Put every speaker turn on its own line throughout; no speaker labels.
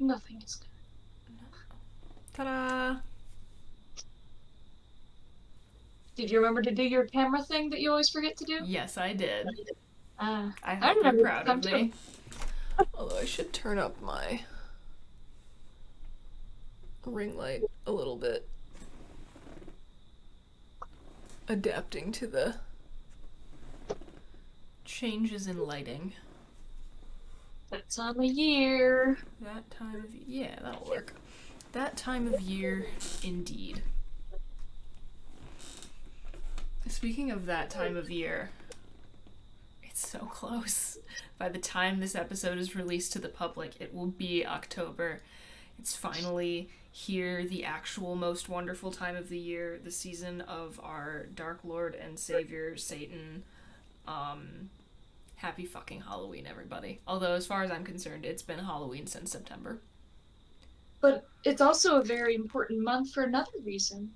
Nothing is good.
Ta-da!
Did you remember to do your camera thing that you always forget to do?
Yes, I did. I
I
hope you're
remember this
proud
time
of
too.
me. Although I should turn up my ring light a little bit. Adapting to the changes in lighting.
That time of year.
That time of yeah, that'll work. That time of year, indeed. Speaking of that time of year, it's so close. By the time this episode is released to the public, it will be October. It's finally here, the actual most wonderful time of the year, the season of our Dark Lord and Savior, Satan. Happy fucking Halloween, everybody. Although, as far as I'm concerned, it's been Halloween since September.
But it's also a very important month for another reason.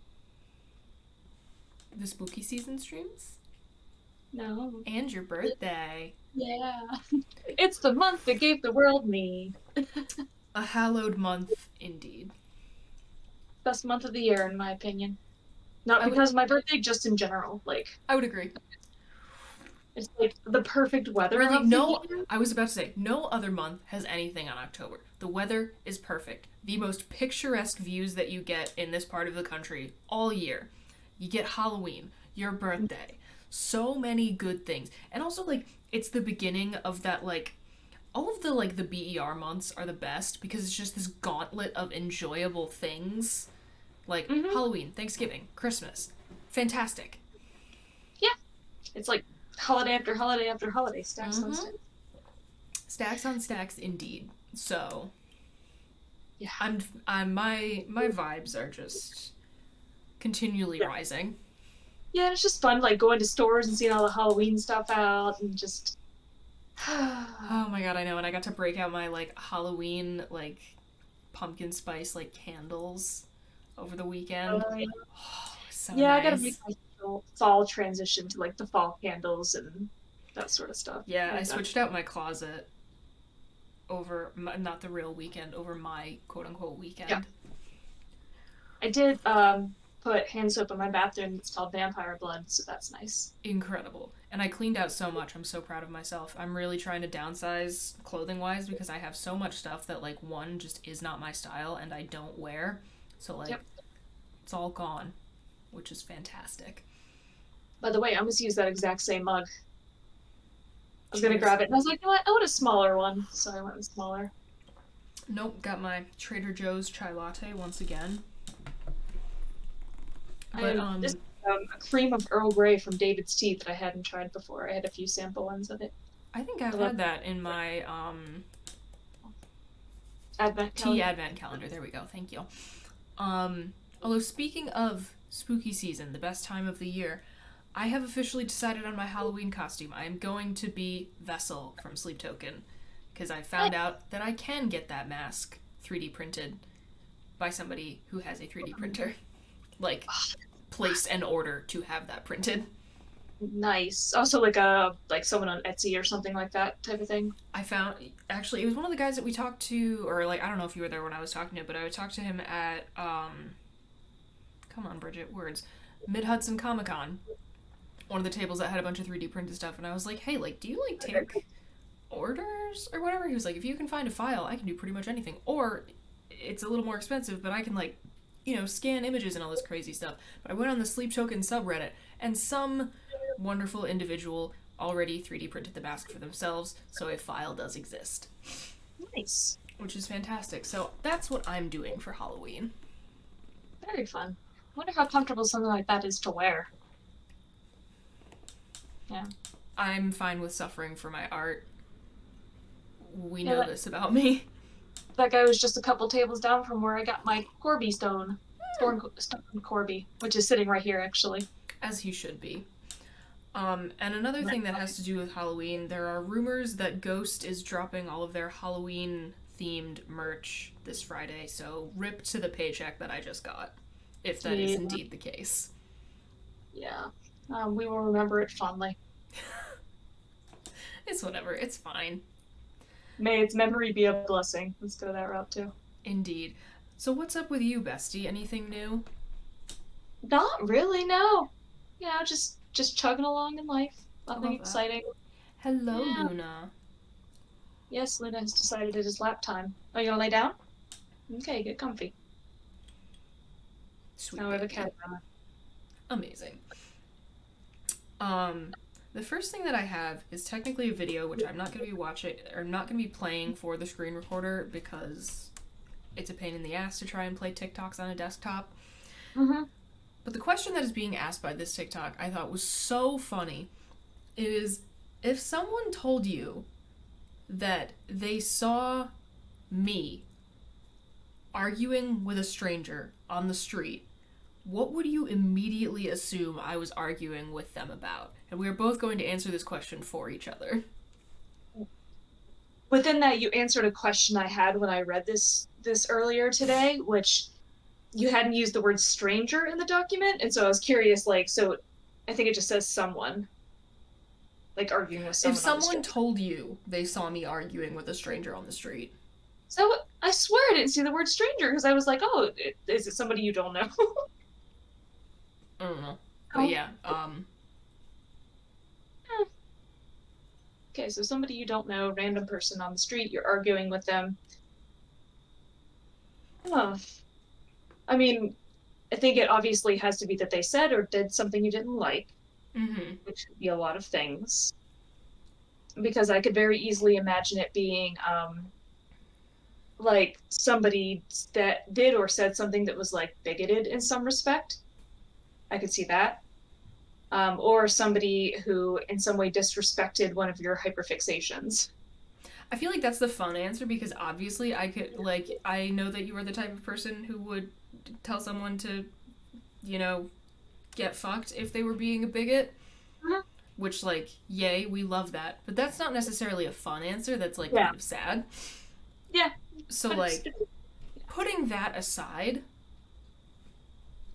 The spooky season streams?
No.
And your birthday.
Yeah. It's the month that gave the world me.
A hallowed month, indeed.
Best month of the year, in my opinion. Not because of my birthday, just in general. Like,
I would agree.
it's like the perfect weather
Really,
of the
no.
year.
I was about to say, no other month has anything on October. The weather is perfect. The most picturesque views that you get in this part of the country all year. You get Halloween, your birthday, so many good things. And also, like, it's the beginning of that, like, all of the, like, the BER months are the best because it's just this gauntlet of enjoyable things. Like, Halloween, Thanksgiving, Christmas. Fantastic.
Yeah. It's like holiday after holiday after holiday, stacks on stacks.
Stacks on stacks, indeed. So,
yeah,
I'm my vibes are just continually rising.
Yeah, it's just fun, like going to stores and seeing all the Halloween stuff out and just.
Oh my god, I know, and I got to break out my like Halloween like pumpkin spice like candles over the weekend.
Yeah.
Oh, so
Yeah, I gotta make
nice.
my fall transition to like the fall candles and that sort of stuff.
Yeah, I
Like that.
switched out my closet over not the real weekend, over my quote unquote
Yeah,
weekend.
I did put hand soap in my bathroom. It's called Vampire Blood, so that's nice.
Incredible. And I cleaned out so much. I'm so proud of myself. I'm really trying to downsize clothing wise because I have so much stuff that, like, one, just is not my style and I don't wear. So, like,
Yep.
it's all gone, which is fantastic.
By the way, I almost used that exact same mug. I was gonna
Cheers.
grab it, and I was like, you know what? I want a smaller one, so I went with smaller.
Nope, got my Trader Joe's chai latte once again. But,
This a cream of Earl Grey from David's Tea that I hadn't tried before. I had a few sample ones of it.
I think I've
I love
had that in my,
Advent
tea
calendar.
advent calendar. There we go. Thank you. Although, speaking of spooky season, the best time of the year, I have officially decided on my Halloween costume. I am going to be Vessel from Sleep Token because I found out that I can get that mask 3D printed by somebody who has a 3D printer. Like, place an order to have that printed.
Nice. Also, like someone on Etsy or something like that type of thing.
I found actually it was one of the guys that we talked to, or like I don't know if you were there when I was talking to him, but I would talk to him at come on Bridget, words, Mid Hudson Comic Con, one of the tables that had a bunch of 3D printed stuff, and I was like, hey, like, do you like take orders or whatever? He was like, if you can find a file, I can do pretty much anything, or it's a little more expensive, but I can like, you know, scan images and all this crazy stuff. But I went on the Sleep Token subreddit, and some wonderful individual already 3D printed the mask for themselves, so a file does exist.
Nice.
Which is fantastic. So that's what I'm doing for Halloween.
Very fun. I wonder how comfortable something like that is to wear. Yeah.
I'm fine with suffering for my art. We
Yeah,
know this about me.
that guy was just a couple tables down from where I got my Corby stone. Stone Corby, which is sitting right here actually.
As he should be. And another thing that has to do with Halloween, there are rumors that Ghost is dropping all of their Halloween themed merch this Friday, so rip to the paycheck that I just got, if that is indeed the case.
Yeah. We will remember it fondly.
It's whatever, it's fine.
May its memory be a blessing. Let's go that route too.
Indeed. So what's up with you, bestie? Anything new?
Not really, no. Just chugging along in life.
I
Nothing
love that.
exciting.
Hello,
Yeah.
Luna.
Yes, Luna has decided it is lap time. Oh, you gonna lay down? Okay, get comfy.
Sweet
Now we have a
baby.
cat around.
Amazing. Um, the first thing that I have is technically a video, which I'm not going to be watching, or I'm not going to be playing for the screen recorder because it's a pain in the ass to try and play TikToks on a desktop.
Mm-hmm.
But the question that is being asked by this TikTok I thought was so funny. It is, if someone told you that they saw me arguing with a stranger on the street, what would you immediately assume I was arguing with them about? And we are both going to answer this question for each other.
Within that, you answered a question I had when I read this earlier today, which you hadn't used the word stranger in the document, and so I was curious, like, so I think it just says someone, like arguing with
If
someone on the
someone
street.
told you they saw me arguing with a stranger on the street,
So I swear I didn't see the word stranger because I was like, oh, is it somebody you don't know?
I don't know. But
Oh,
yeah,
okay, so somebody you don't know, random person on the street, you're arguing with them. Oh, I mean, I think it obviously has to be that they said or did something you didn't like,
mm-hmm.
which could be a lot of things. Because I could very easily imagine it being like somebody that did or said something that was like bigoted in some respect. I could see that. Or somebody who in some way disrespected one of your hyperfixations.
I feel like that's the fun answer because obviously I could, like, I know that you are the type of person who would tell someone to, you know, get fucked if they were being a bigot.
Mhm.
Which, like, yay, we love that. But that's not necessarily a fun answer. That's, like,
Yeah,
kind of sad.
yeah,
So,
but
like, putting that aside,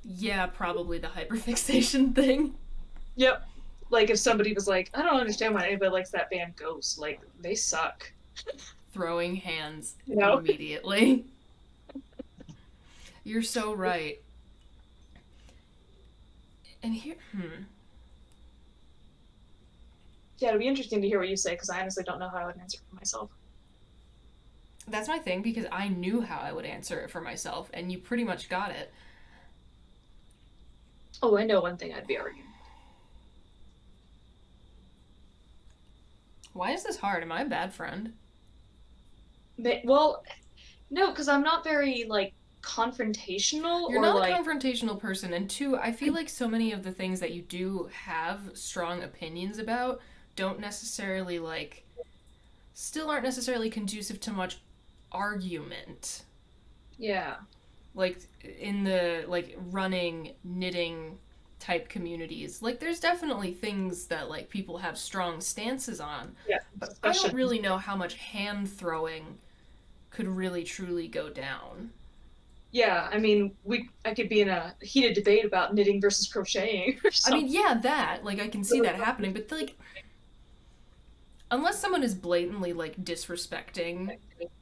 yeah, probably the hyperfixation thing.
yep. Like if somebody was like, I don't understand why anybody likes that band Ghost. Like they suck.
Throwing hands
You know?
immediately. You're so right. And here,
Yeah, it'd be interesting to hear what you say because I honestly don't know how I would answer for myself.
that's my thing because I knew how I would answer it for myself, and you pretty much got it.
Oh, I know one thing I'd be arguing.
Why is this hard? Am I a bad friend?
Well, no, because I'm not very like confrontational
You're
or
not a
like
confrontational person, and two, I feel like so many of the things that you do have strong opinions about don't necessarily, like, still aren't necessarily conducive to much argument.
yeah,
Like, in the, like, running, knitting type communities. Like, there's definitely things that, like, people have strong stances on,
yeah,
but I don't
especially
really know how much hand throwing could really truly go down.
yeah. I mean, I could be in a heated debate about knitting versus crocheting or
I mean,
something.
yeah, that, like, I can see that happening, but, like, unless someone is blatantly, like, disrespecting,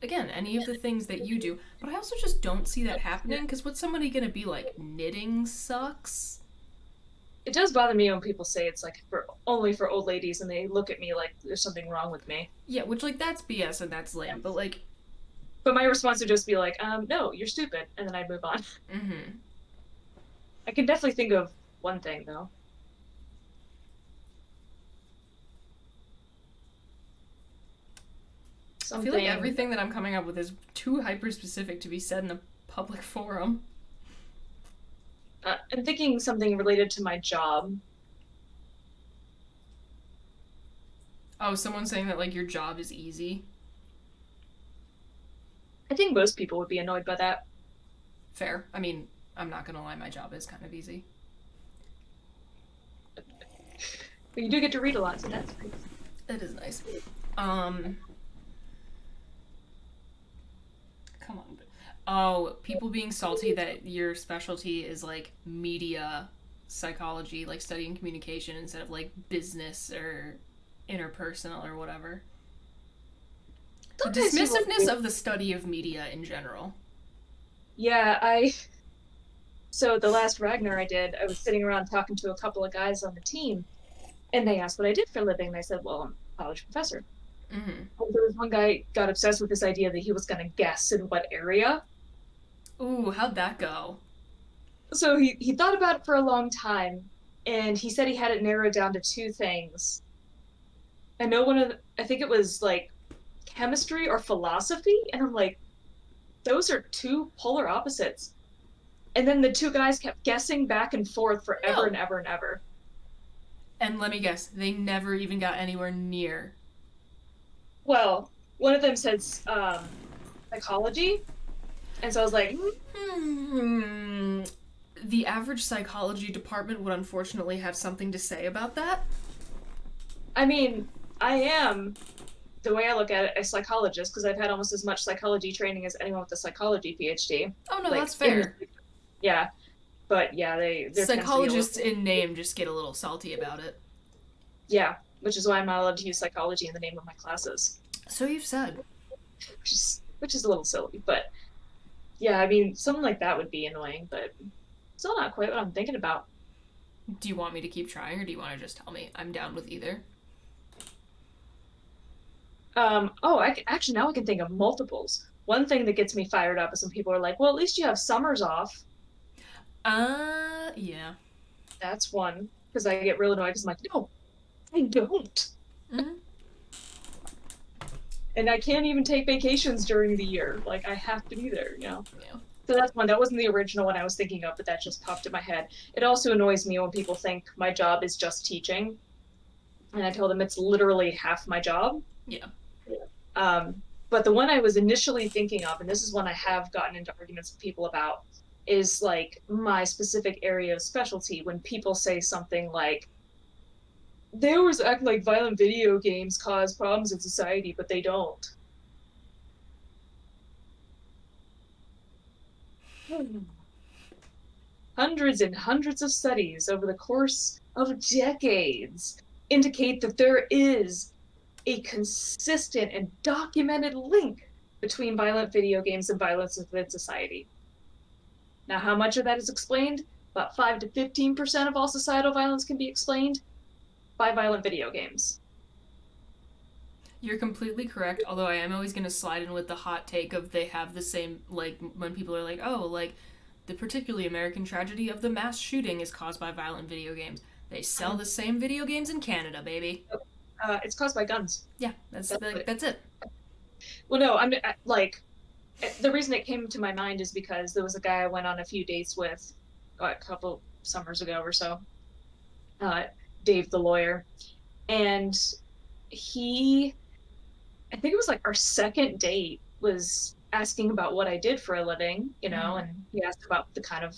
again, any of the things that you do, but I also just don't see that happening, because what's somebody gonna be like, knitting sucks?
It does bother me when people say it's like for only for old ladies and they look at me like there's something wrong with me.
Yeah, which, like, that's BS and that's lame, but, like,
But my response would just be like, no, you're stupid, and then I'd move on.
mm-hmm.
I can definitely think of one thing though.
I feel like
Something
everything that I'm coming up with is too hyper specific to be said in a public forum.
I'm thinking something related to my job.
Oh, someone saying that, like, your job is easy.
I think most people would be annoyed by that.
Fair. I mean, I'm not gonna lie, my job is kind of easy.
But you do get to read a lot, so that's great.
It is nice. Um, come on. Oh, people being salty that your specialty is, like, media psychology, like studying communication instead of, like, business or interpersonal or whatever. The
Sometimes people
dismissiveness
do.
of the study of media in general.
Yeah, so the last Ragnar I did, I was sitting around talking to a couple of guys on the team, and they asked what I did for a living. And I said, well, I'm a college professor.
Mm-hmm.
And there was one guy got obsessed with this idea that he was going to guess in what area.
Ooh, how'd that go?
So he thought about it for a long time, and he said he had it narrowed down to two things. I know I think it was like chemistry or philosophy, and I'm like, those are two polar opposites. And then the two guys kept guessing back and forth forever
No.
and ever and ever.
And let me guess, they never even got anywhere near.
Well, one of them said psychology, and so I was like,
Hmm. The average psychology department would unfortunately have something to say about that.
I mean, I am, the way I look at it, a psychologist because I've had almost as much psychology training as anyone with a psychology PhD.
Oh no,
Like
that's
in the,
fair.
yeah, but yeah, there tends to be a
Psychologists
little,
in name just get a little salty about it.
yeah, which is why I'm not allowed to use psychology in the name of my classes,
So you've said.
which is a little silly. But yeah, I mean, something like that would be annoying, but still not quite what I'm thinking about.
Do you want me to keep trying, or do you want to just tell me? I'm down with either.
Oh, actually now I can think of multiples. One thing that gets me fired up is when people are like, "Well, at least you have summers off."
Yeah.
That's one because I get real annoyed because I'm like, "No, I don't,"
Mm-hmm.
and I can't even take vacations during the year. Like I have to be there.
Yeah.
So that's one. That wasn't the original one I was thinking of, but that just popped in my head. It also annoys me when people think my job is just teaching, and I tell them it's literally half my job.
Yeah.
Um, but the one I was initially thinking of, and this is one I have gotten into arguments with people about, is like my specific area of specialty. When people say something like, they always act like violent video games cause problems in society, but they don't. Hundreds and hundreds of studies over the course of decades indicate that there is a consistent and documented link between violent video games and violence within society. Now, how much of that is explained? About 5 to 15% of all societal violence can be explained by violent video games.
You're completely correct, although I am always going to slide in with the hot take of they have the same, like, when people are like, oh, like, the particularly American tragedy of the mass shooting is caused by violent video games. They sell the same video games in Canada, baby.
It's caused by guns.
Yeah, that's
That's
like
it.
that's it.
Well, no, I'm like, the reason it came to my mind is because there was a guy I went on a few dates with a couple summers ago or so, uh, Dave the lawyer, and he, I think it was like our second date was asking about what I did for a living,
Mm-hmm.
and he asked about the kind of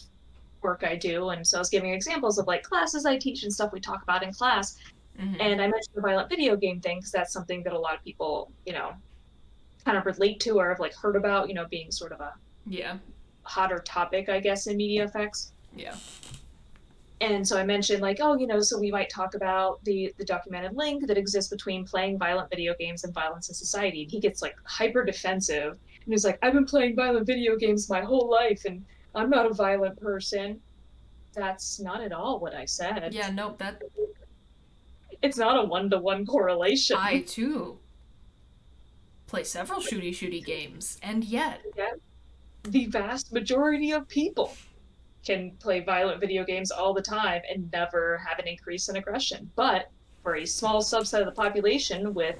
work I do. And so I was giving examples of like classes I teach and stuff we talk about in class.
Mm-hmm.
And I mentioned the violent video game thing because that's something that a lot of people, kind of relate to or have like heard about, being sort of a
Yeah.
hotter topic, I guess, in media effects.
Yeah.
And so I mentioned like, oh, so we might talk about the documented link that exists between playing violent video games and violence in society. And he gets like hyper defensive and he's like, I've been playing violent video games my whole life and I'm not a violent person. That's not at all what I said.
Yeah, nope, that
It's not a one-to-one
I
correlation.
too play several shooty games, and yet
Yeah. The vast majority of people can play violent video games all the time and never have an increase in aggression. But for a small subset of the population with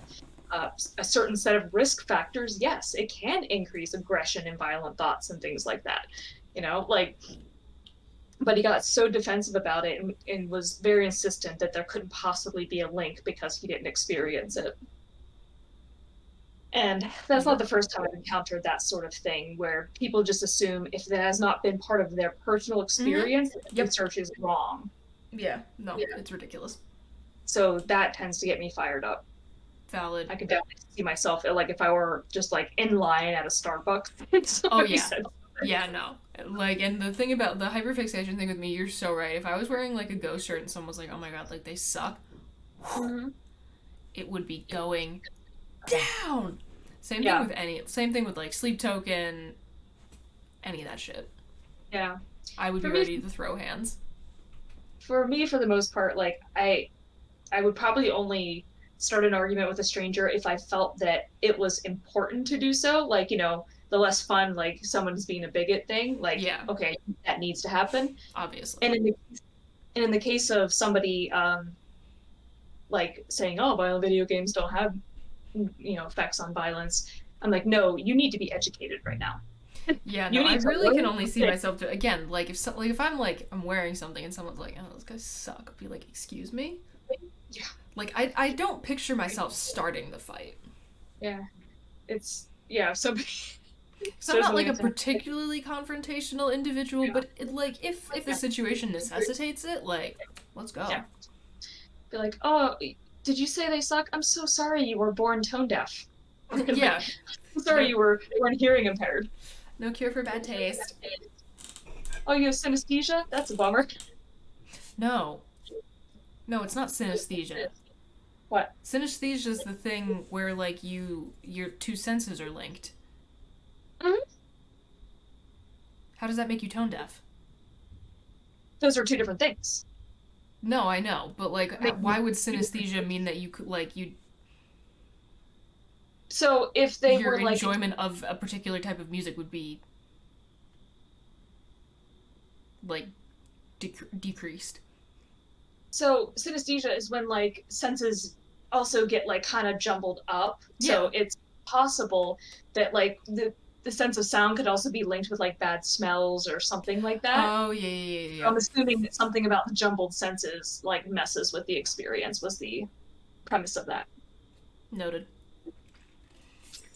a certain set of risk factors, yes, it can increase aggression and violent thoughts and things like that. Like, but he got so defensive about it and was very insistent that there couldn't possibly be a link because he didn't experience it. And that's not
yep.
the first time I've encountered that sort of thing where people just assume if that has not been part of their personal
Mm-hmm.
experience, the
Yep.
research is wrong.
Yeah, no,
Yeah.
it's ridiculous.
So that tends to get me fired up.
Valid.
I could definitely see myself like if I were just like in line at a Starbucks and
Oh
somebody
yeah.
said,
Yeah, no. Like, and the thing about the hyperfixation thing with me, you're so right. If I was wearing like a ghost shirt and someone was like, "Oh my god, like they suck,"
mm-hmm.
it would be going down.
Yeah,
Same thing with like Sleep Token, any of that shit.
yeah.
I would
For
be
me,
ready to throw hands.
for the most part, like I would probably only start an argument with a stranger if I felt that it was important to do so. Like, the less fun, like someone's being a bigot thing, like,
Yeah,
okay, that needs to happen.
obviously.
And in the case of somebody like saying, oh, violent video games don't have, effects on violence, I'm like, no, you need to be educated right now.
Yeah, no,
You
I
need to
really can
learn
only see
it.
myself do again. Like if I'm like I'm wearing something and someone's like, "Oh, those guys suck," I'll be like, "Excuse me."
Yeah,
Like I don't picture myself starting the fight.
yeah. It's yeah, somebody
Because I'm
starts
not like
going
a
into
particularly confrontational individual,
yeah,
but like if the situation necessitates it, like let's
yeah.
go.
Be like, oh, did you say they suck? I'm so sorry you were born tone deaf. Or like,
Yeah,
I'm sorry
no,
you weren't hearing impaired.
no cure for bad taste.
Oh, you have synesthesia? That's a bummer.
No, no, it's not synesthesia.
What?
Synesthesia is the thing where like your two senses are linked.
Mhm.
How does that make you tone deaf?
Those are two different things.
No, I know, but like,
Make
why would synesthesia mean that
so if they
your
were like
enjoyment of a particular type of music would be like decreased?
so synesthesia is when like senses also get like kind of jumbled up.
Yeah.
So it's possible that like the sense of sound could also be linked with like bad smells or something like that.
Oh yeah yeah yeah yeah.
I'm assuming that something about the jumbled senses like messes with the experience was the premise of that.
Noted.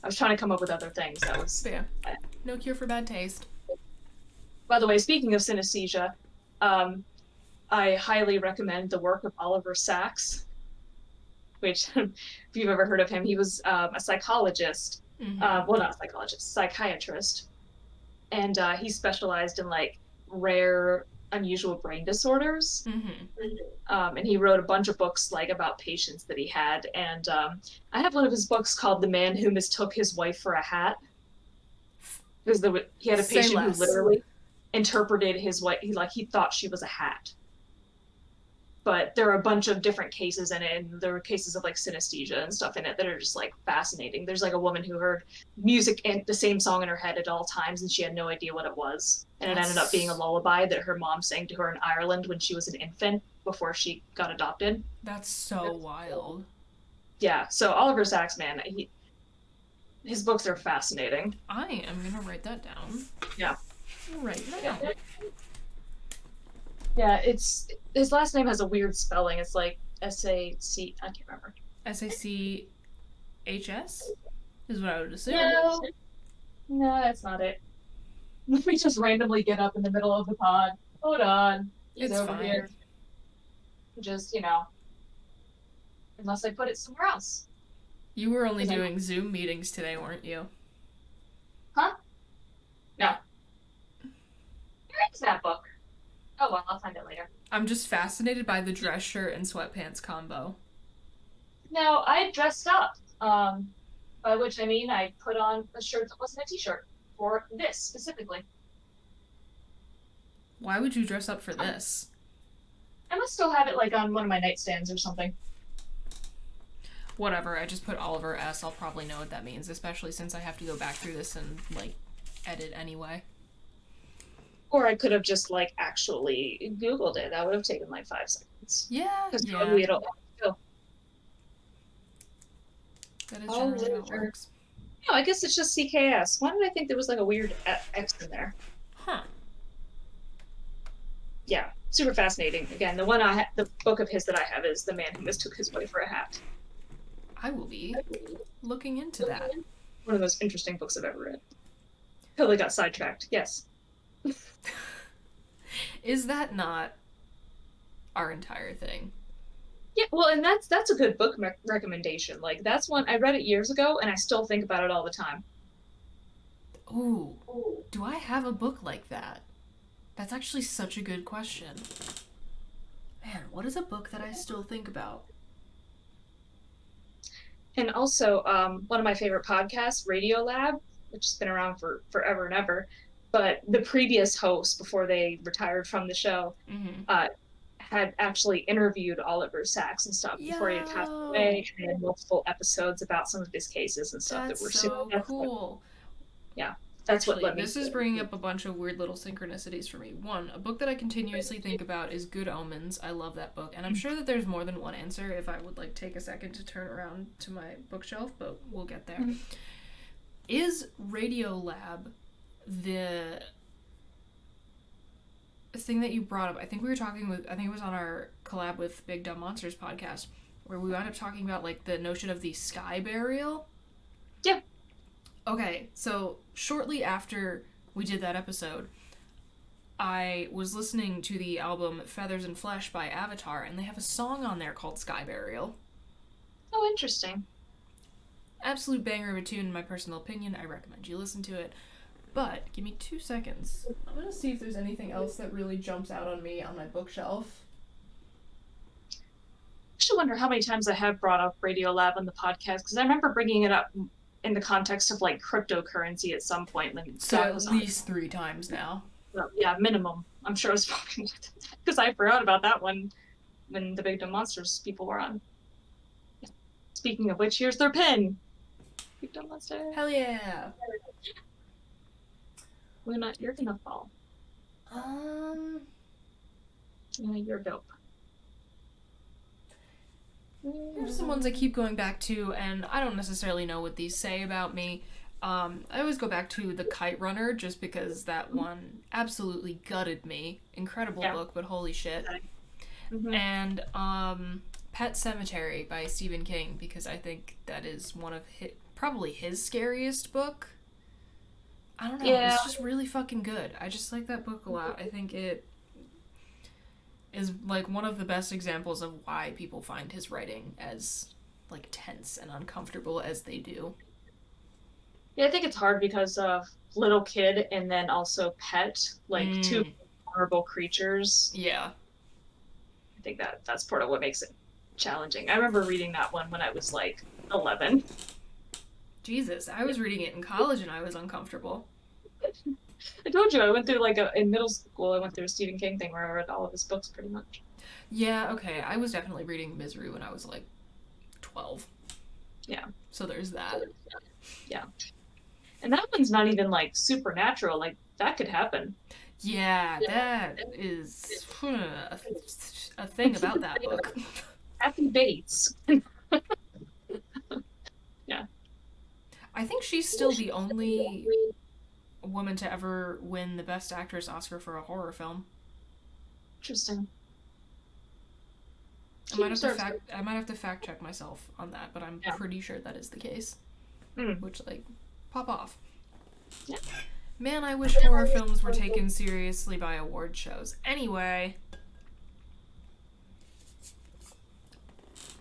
I was trying to come up with other things. That was.
But yeah, no cure for bad taste.
By the way, speaking of synesthesia, um, I highly recommend the work of Oliver Sacks, which, if you've ever heard of him, he was a psychologist.
Mm-hmm.
Well, not a psychologist, psychiatrist, and he specialized in like rare, unusual brain disorders.
Mm-hmm.
And he wrote a bunch of books like about patients that he had. And I have one of his books called "The Man Who Mistook His Wife for a Hat," because he had a
Say
patient who
less.
literally interpreted his wife. He thought she was a hat. But there are a bunch of different cases in it, and there were cases of like synesthesia and stuff in it that are just like fascinating. There's like a woman who heard music and the same song in her head at all times, and she had no idea what it was. And it ended up being a
That's
lullaby that her mom sang to her in Ireland when she was an infant before she got adopted.
that's so wild.
Yeah, so Oliver Sacks, man, his books are fascinating.
I am gonna write that down
Yeah,
right
yeah,
now.
yeah. It's his last name has a weird spelling. It's like SAC. I can't remember.
SACHS is what I would assume.
No, no, that's not it. Let me just randomly get up in the middle of the pod. Hold on, he's
It's
over
fine.
here. Just unless I put it somewhere else.
You were only
Because I,
doing Zoom meetings today, weren't you?
huh? No, where is that book? Oh well, I'll find it later.
I'm just fascinated by the dress shirt and sweatpants combo.
No, I dressed up. By which I mean I put on a shirt that wasn't a t-shirt for this specifically.
Why would you dress up for this?
I must still have it like on one of my nightstands or something.
Whatever, I just put Oliver S. I'll probably know what that means, especially since I have to go back through this and, like, edit anyway.
Or I could have just like actually Googled it. That would have taken like 5 seconds.
Yeah,
Because
yeah.
probably it'll oh,
That is
all
generally how it
literature.
works.
No, I guess it's just CKS. Why did I think there was like a weird X in there?
Huh.
Yeah, super fascinating. Again, the book of his that I have is "The Man Who Mistook His Wife for a Hat."
I will be looking into that.
One of the most interesting books I've ever read. Totally got sidetracked. Yes.
Is that not our entire thing?
Yeah, well, and that's a good book recommendation. Like that's one I read it years ago, and I still think about it all the time.
Ooh, do I have a book like that? That's actually such a good question. Man, what is a book that I still think about?
And also, one of my favorite podcasts, Radio Lab, which has been around for forever and ever, but the previous host, before they retired from the show,
Mm-hmm.
uh, had actually interviewed Oliver Sacks and stuff before he had passed
Yo,
away, and they had multiple episodes about some of his cases and stuff that
that's
were super.
so
That's what,
cool.
yeah, that's what
Actually,
let me.
this is bringing up a bunch of weird little synchronicities for me. One, a book that I continuously think about is Good Omens. I love that book, and I'm sure that there's more than one answer if I would like take a second to turn around to my bookshelf, but we'll get there. Is Radiolab the thing that you brought up? I think we were talking with, I think it was on our collab with Big Dumb Monsters podcast, where we wound up talking about like the notion of the sky burial.
Yeah.
Okay, so shortly after we did that episode, I was listening to the album Feathers and Flesh by Avatar, and they have a song on there called Sky Burial.
Oh, interesting.
Absolute banger of a tune, in my personal opinion. I recommend you listen to it. But give me 2 seconds. I'm gonna see if there's anything else that really jumps out on me on my bookshelf.
I should wonder how many times I have brought up Radio Lab on the podcast, because I remember bringing it up in the context of like cryptocurrency at some point when
So
Zach
at
was on.
least 3 times now.
Well, yeah, minimum. I'm sure I was talking because I forgot about that one when the Big Dumb Monsters people were on. Speaking of which, here's their pin. Big Dumb Monster.
Hell yeah.
You're gonna fall.
Um,
Yeah, you're dope.
Here's some ones I keep going back to, and I don't necessarily know what these say about me. I always go back to The Kite Runner just because that one absolutely gutted me. Incredible book, but holy shit.
Mm-hmm.
And Pet Cemetery by Stephen King, because I think that is one of probably his scariest book. I don't know.
Yeah.
It's just really fucking good. I just like that book a lot. I think it is like one of the best examples of why people find his writing as like tense and uncomfortable as they do.
Yeah, I think it's hard because of little kid and then also pet, like two vulnerable creatures.
Yeah.
I think that's part of what makes it challenging. I remember reading that one when I was like 11.
Jesus, I was reading it in college and I was uncomfortable.
I told you I went through in middle school. I went through a Stephen King thing where I read all of his books pretty much.
Yeah, okay. I was definitely reading Misery when I was like 12.
Yeah.
So there's that.
Yeah. And that one's not even like supernatural. Like that could happen.
Yeah, that is a thing about that book.
Kathy Bates. Yeah.
I think she's still the only woman to ever win the Best Actress Oscar for a horror film.
Interesting.
I might have to fact check myself on that, but I'm pretty sure that is the case. Which, like, pop off.
Yeah.
Man, I wish horror films were taken seriously by award shows. Anyway,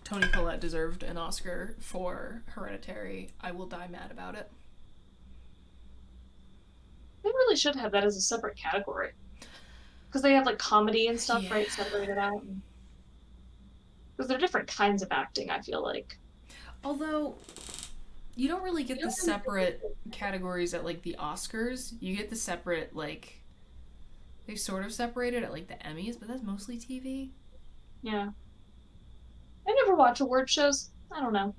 Toni Collette deserved an Oscar for Hereditary. I will die mad about it.
They really should have that as a separate category. Because they have like comedy and stuff, right? Separated out. Because they're different kinds of acting, I feel like.
Although, you don't really get the separate categories at like the Oscars. You get the separate, like, they sort of separated at like the Emmys, but that's mostly TV.
Yeah. I never watch award shows. I don't know.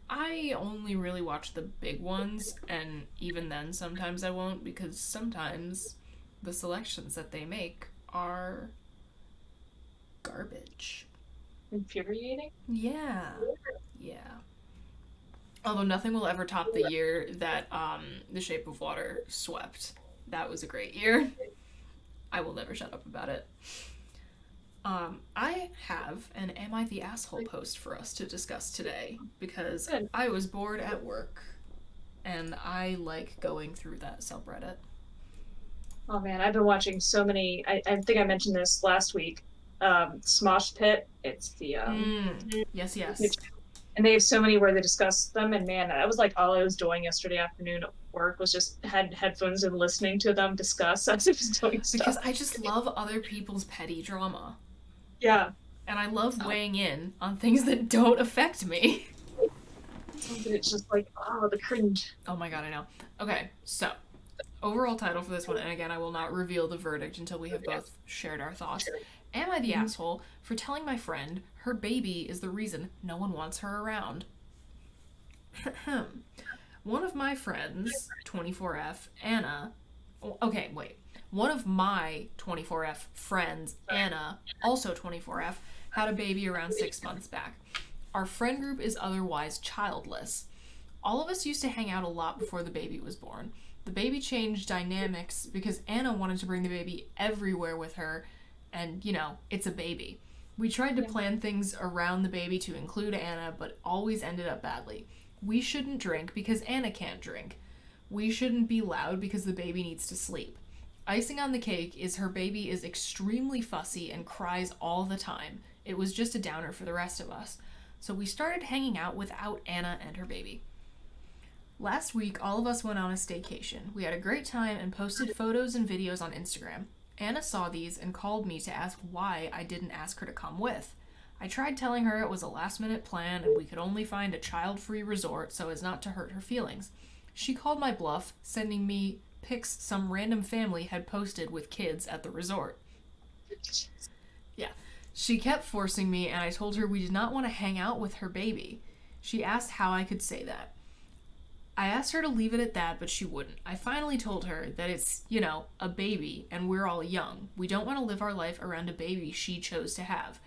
I only really watch the big ones, and even then sometimes I won't, because sometimes the selections that they make are garbage.
Infuriating?
Yeah. Although nothing will ever top the year that The Shape of Water swept. That was a great year. I will never shut up about it. I have an Am I the Asshole post for us to discuss today, because I was bored at work, and I like going through that subreddit.
Oh man, I've been watching so many, I think I mentioned this last week, Smosh Pit. It's the...
Yes.
And they have so many where they discuss them, and man, that was like all I was doing yesterday afternoon at work, was just had headphones and listening to them discuss as I was doing stuff.
Because I just love other people's petty drama.
Yeah.
And I love weighing in on things that don't affect me.
Some of it's just like, oh, the cringe.
Oh my god, I know. Okay, so overall title for this one, and again, I will not reveal the verdict until we have both shared our thoughts. Am I the
Mm-hmm.
asshole for telling my friend her baby is the reason no one wants her around? One of my friends, 24F, Anna. Okay, wait. One of my 24F friends, Anna, also 24F, had a baby around 6 months back. Our friend group is otherwise childless. All of us used to hang out a lot before the baby was born. The baby changed dynamics because Anna wanted to bring the baby everywhere with her, and, it's a baby. We tried to
Yeah.
plan things around the baby to include Anna, but always ended up badly. We shouldn't drink because Anna can't drink. We shouldn't be loud because the baby needs to sleep. Icing on the cake is her baby is extremely fussy and cries all the time. It was just a downer for the rest of us. So we started hanging out without Anna and her baby. Last week, all of us went on a staycation. We had a great time and posted photos and videos on Instagram. Anna saw these and called me to ask why I didn't ask her to come with. I tried telling her it was a last minute plan and we could only find a child free resort so as not to hurt her feelings. She called my bluff, sending me pics some random family had posted with kids at the resort. Yeah. She kept forcing me, and I told her we did not want to hang out with her baby. She asked how I could say that. I asked her to leave it at that, but she wouldn't. I finally told her that it's, a baby, and we're all young. We don't want to live our life around a baby she chose to have.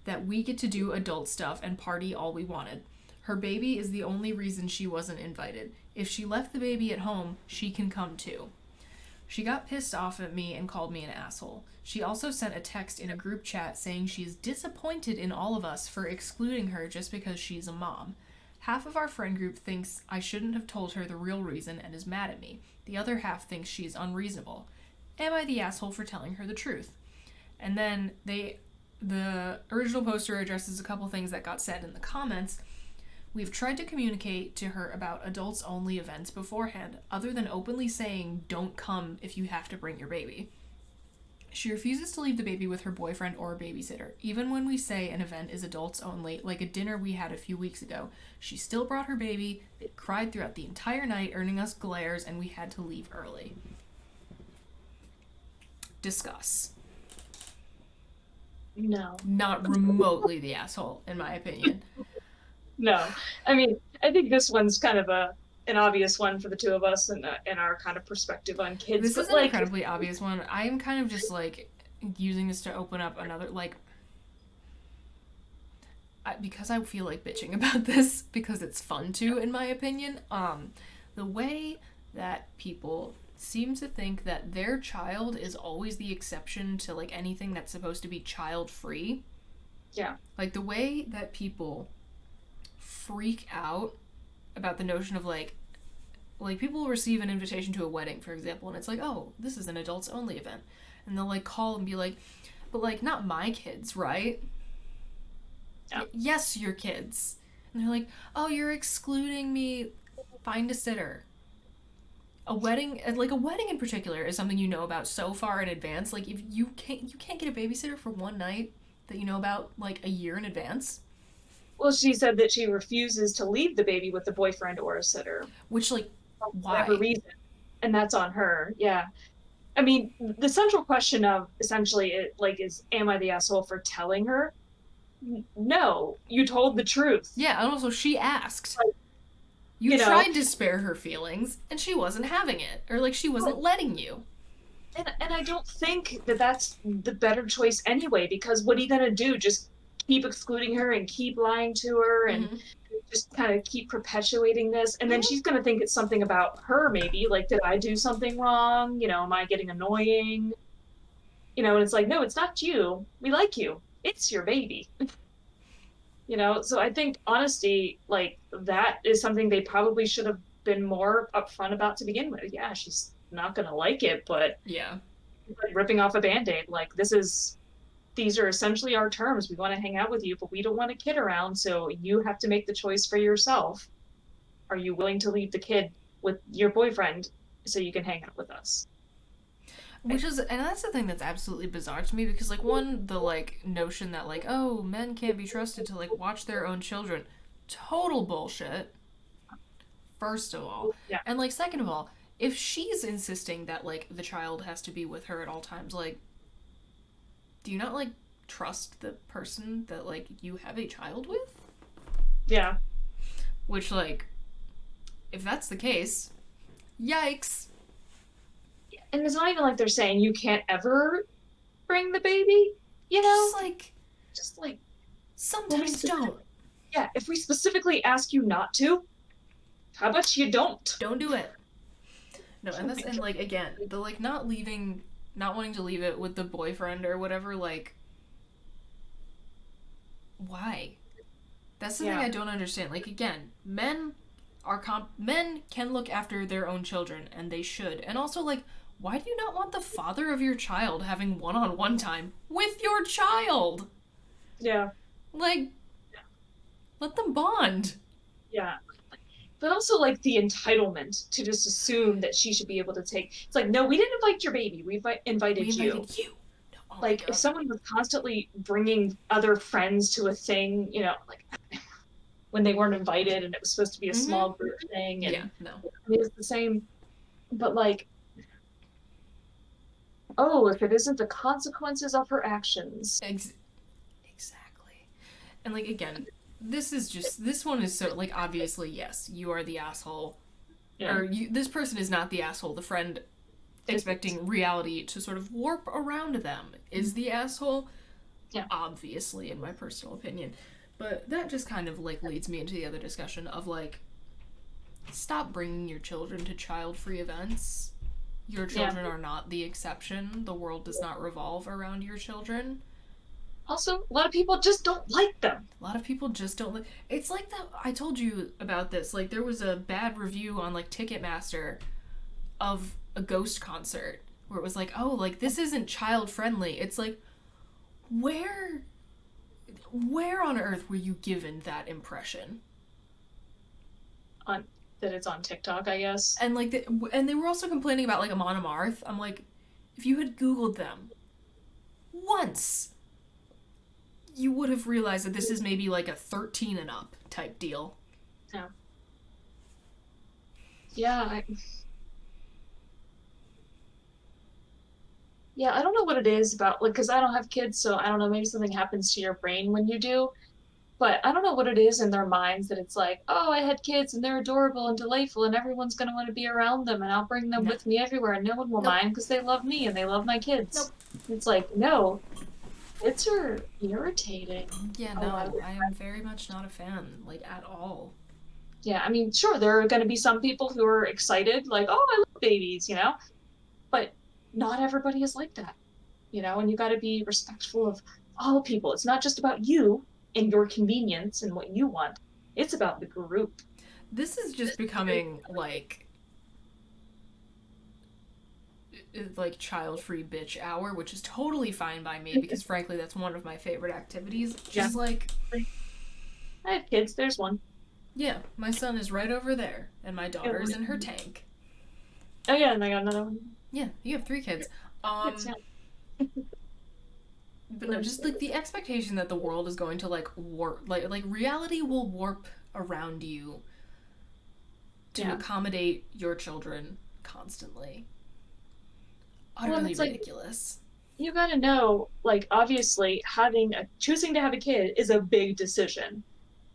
That we get to do adult stuff and party all we wanted. Her baby is the only reason she wasn't invited. If she left the baby at home, she can come too. She got pissed off at me and called me an asshole. She also sent a text in a group chat saying she's disappointed in all of us for excluding her just because she's a mom. Half of our friend group thinks I shouldn't have told her the real reason and is mad at me. The other half thinks she's unreasonable. Am I the asshole for telling her the truth? And then the original poster addresses a couple things that got said in the comments. We've tried to communicate to her about adults only events beforehand, other than openly saying don't come if you have to bring your baby. She refuses to leave the baby with her boyfriend or a babysitter. Even when we say an event is adults only, like a dinner we had a few weeks ago, she still brought her baby, it cried throughout the entire night, earning us glares, and we had to leave early. Discuss.
No.
Not remotely the asshole, in my opinion.
No. I mean, I think this one's kind of an obvious one for the two of us and our kind of perspective on kids.
This
But
is an incredibly obvious one. I am kind of just using this to open up another because I feel like bitching about this because it's fun to, in my opinion. The way that people seem to think that their child is always the exception to anything that's supposed to be child free.
Yeah.
The way that people freak out about the notion of people will receive an invitation to a wedding, for example, and it's oh, this is an adults only event, and they'll call and be but not my kids, right?
Yeah.
Yes, your kids. And they're oh, you're excluding me. Find a sitter. A wedding in particular is something you know about so far in advance. If you can't get a babysitter for one night that you know about a year in advance.
Well, she said that she refuses to leave the baby with a boyfriend or a sitter.
Which
For whatever
why?
reason. And that's on her. Yeah. I mean, the central question of essentially is am I the asshole for telling her? No, you told the truth.
Yeah, and also she asked.
Like,
You tried to spare her feelings, and she wasn't having it. Or she wasn't letting you.
and I don't think that that's the better choice anyway, because what are you gonna do? Just keep excluding her and keep lying to her and
Mm-hmm.
just kind of keep perpetuating this, and then
Mm-hmm.
she's gonna think it's something about her, maybe did I do something wrong? Am I getting annoying? And it's no, it's not you. We like you. It's your baby. So I think honesty, that is something they probably should have been more upfront about to begin with. Yeah, she's not gonna like it, but
Yeah.
ripping off a band-aid, these are essentially our terms. We want to hang out with you, but we don't want a kid around, so you have to make the choice for yourself. Are you willing to leave the kid with your boyfriend so you can hang out with us?
And that's the thing that's absolutely bizarre to me because, one, the, notion that, oh, men can't be trusted to, watch their own children. Total bullshit. first of all.
Yeah.
And like second of all, if she's insisting that like the child has to be with her at all times, like do you not like trust the person that like you have a child with?
Yeah.
Which like if that's the case, yikes.
And it's not even like they're saying you can't ever bring the baby, you know?
Just like
Just like when we
sometimes
specific-
don't.
yeah, if we specifically ask you not to, how about you don't?
Don't do it. No,
Oh
and that's
my
and like again, the like not leaving, not wanting to leave it with the boyfriend or whatever, like why? That's the thing
Yeah.
I don't understand. Like again, men can look after their own children and they should. And also like why do you not want the father of your child having one-on-one time with your child?
Yeah.
Like let them bond.
Yeah. But also like the entitlement to just assume that she should be able to take. It's like, no, we didn't invite your baby. We
We
invited you.
invited you. No, oh my
Like if
god.
someone was constantly bringing other friends to a thing, like when they weren't invited and it was supposed to be a
Mm-hmm.
small group thing,
Yeah,
and
no.
it's the same. But like, oh, if it isn't the consequences of her actions.
Ex- exactly. And like again, this one is so like obviously yes, you are the asshole,
Yeah.
or this person is not the asshole. The friend expecting reality to sort of warp around them is the asshole.
Yeah.
Obviously, in my personal opinion, but that just kind of like leads me into the other discussion of like, stop bringing your children to child-free events. Your children are not the exception. The world does not revolve around your children.
Also, a lot of people just don't like them.
A lot of people just don't like. It's like that. I told you about this. Like there was a bad review on like Ticketmaster of a Ghost concert where it was like, oh, like this isn't child friendly. It's like, where, where on earth were you given that impression?
On that it's on TikTok, I guess.
And like, and they were also complaining about like Amon Amarth. I'm like, if you had Googled them once, you would have realized that this is maybe like a 13 and up type deal.
Yeah. Yeah. Yeah, I don't know what it is about, like, because I don't have kids, so I don't know, maybe something happens to your brain when you do. But I don't know what it is in their minds that it's like, oh, I had kids and they're adorable and delightful and everyone's going to want to be around them and I'll bring them
No.
with me everywhere and no one will
Nope.
mind because they love me and they love my
Nope.
kids. It's like, no, kids are irritating.
Yeah, no, I am very much not a fan, like, at all.
Yeah, I mean, sure, there are going to be some people who are excited, like, oh, I love babies, but not everybody is like that, and you got to be respectful of all people. It's not just about you and your convenience and what you want. It's about the group.
This is just becoming like child-free bitch hour, which is totally fine by me because frankly that's one of my favorite activities. Just like,
I have kids, there's one.
yeah, my son is right over there and my daughter's in her tank.
Oh yeah, and I got another one.
Yeah, you have 3 kids. But no, just like the expectation that the world is going to like warp, like reality will warp around you to accommodate your children constantly. Utterly ridiculous.
Like, you gotta know, like, obviously choosing to have a kid is a big decision.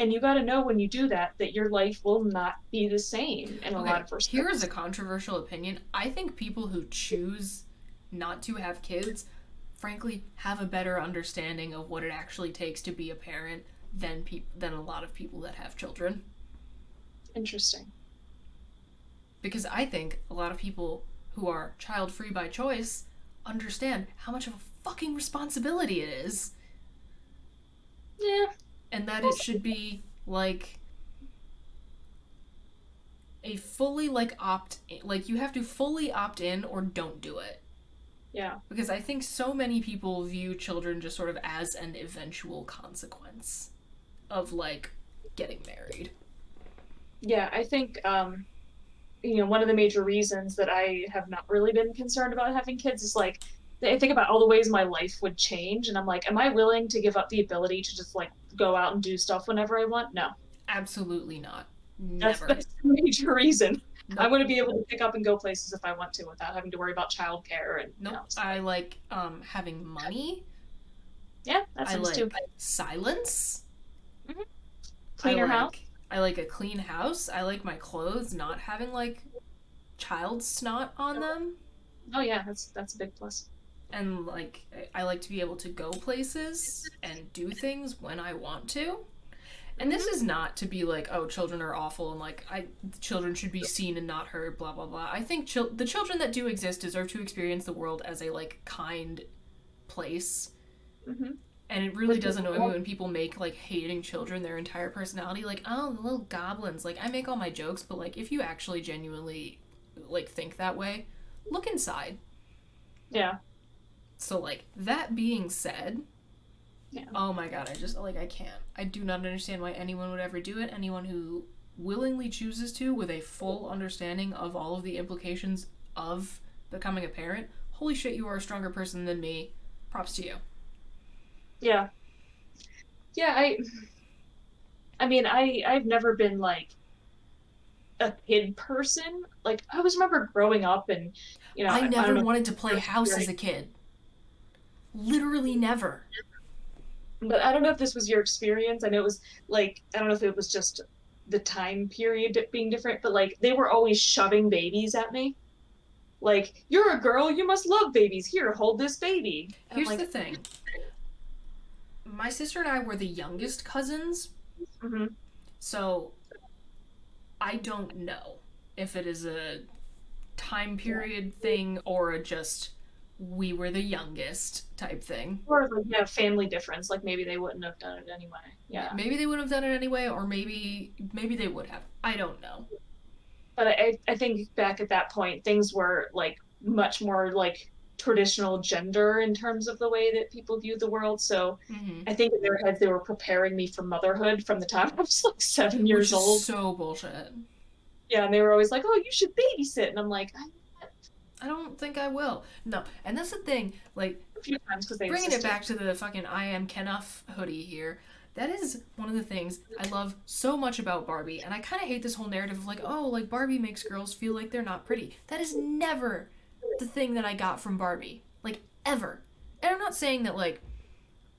And you gotta know when you do that your life will not be the same in a lot of respects.
Here is a controversial opinion. I think people who choose not to have kids frankly have a better understanding of what it actually takes to be a parent than a lot of people that have children.
Interesting.
Because I think a lot of people who are child-free by choice understand how much of a fucking responsibility it is.
Yeah.
And that it should be like a fully you have to fully opt in or don't do it.
Yeah.
Because I think so many people view children just sort of as an eventual consequence of like getting married.
Yeah, I think one of the major reasons that I have not really been concerned about having kids is like I think about all the ways my life would change and I'm like, am I willing to give up the ability to just like go out and do stuff whenever I want? No.
Absolutely not. Never.
That's a major reason. I
Nope.
want to be able to pick up and go places if I want to without having to worry about childcare and
Nope.
stuff
I
like
like having money.
yeah, that's
I
nice too.
like silence.
Hmm.
I
Cleaner house.
like I like a clean house. I like my clothes not having like child snot on them.
Oh yeah, that's a big plus.
And like I like to be able to go places and do things when I want to. And this
Hmm.
is not to be like, oh, children are awful and like children should be seen and not heard, blah blah blah. I think the children that do exist deserve to experience the world as a like kind place.
Hmm.
And it really
With
does annoy me
people.
when people make like hating children their entire personality. Like, oh, the little goblins. Like, I make all my jokes, but like, if you actually genuinely like think that way, look inside.
Yeah,
So like that being said,
yeah,
oh my god, I just like I can't. I do not understand why anyone would ever do it. Anyone who willingly chooses to with a full understanding of all of the implications of becoming a parent. Holy shit, you are a stronger person than me. Props to you.
yeah, yeah. I mean, I've never been like a kid person. Like I always remember growing up, and
I
I don't
never
know
wanted to play
your
house as
experience,
a kid. Literally never.
but I don't know if this was your experience. I know it was like I don't know if it was just the time period being different, but like they were always shoving babies at me. Like, you're a girl, you must love babies. Here, hold this baby. And I'm
Here's the
like,
thing. My sister and I were the youngest cousins,
mm-hmm.
so I don't know if it is a time
Yeah.
period thing or a just we were the youngest type thing.
Or like, yeah, family difference. Like maybe they wouldn't have done it anyway.
Yeah,
Yeah.
maybe they would have done it anyway, or maybe they would have. I don't know.
But I think back at that point, things were like much more like traditional gender in terms of the way that people viewed the world. So
Mm-hmm.
I think in their heads they were preparing me for motherhood from the time I was like 7 years
Which is
old.
so bullshit.
Yeah, and they were always like, "Oh, you should babysit," and I'm like, "I
I don't think I will. No, and that's the thing. Like
a few times because they
bringing it
insisted."
back to the fucking I am Kenuff hoodie here. That is one of the things I love so much about Barbie, and I kind of hate this whole narrative of like, oh, like Barbie makes girls feel like they're not pretty. That is never the thing that I got from Barbie, like ever. And I'm not saying that like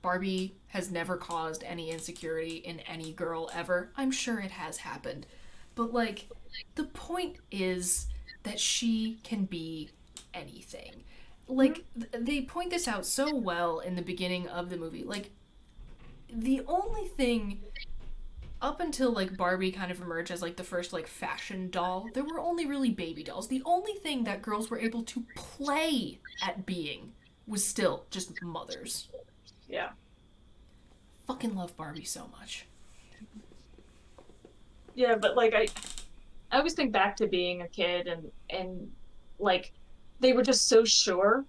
Barbie has never caused any insecurity in any girl ever. I'm sure it has happened, but like the point is that she can be anything.
Mhm.
Like they point this out so well in the beginning of the movie. Like the only thing up until like Barbie kind of emerged as like the first like fashion doll, there were only really baby dolls. The only thing that girls were able to play at being was still just mothers.
Yeah.
Fucking love Barbie so much.
Yeah, but like I always think back to being a kid and like they were just so sure,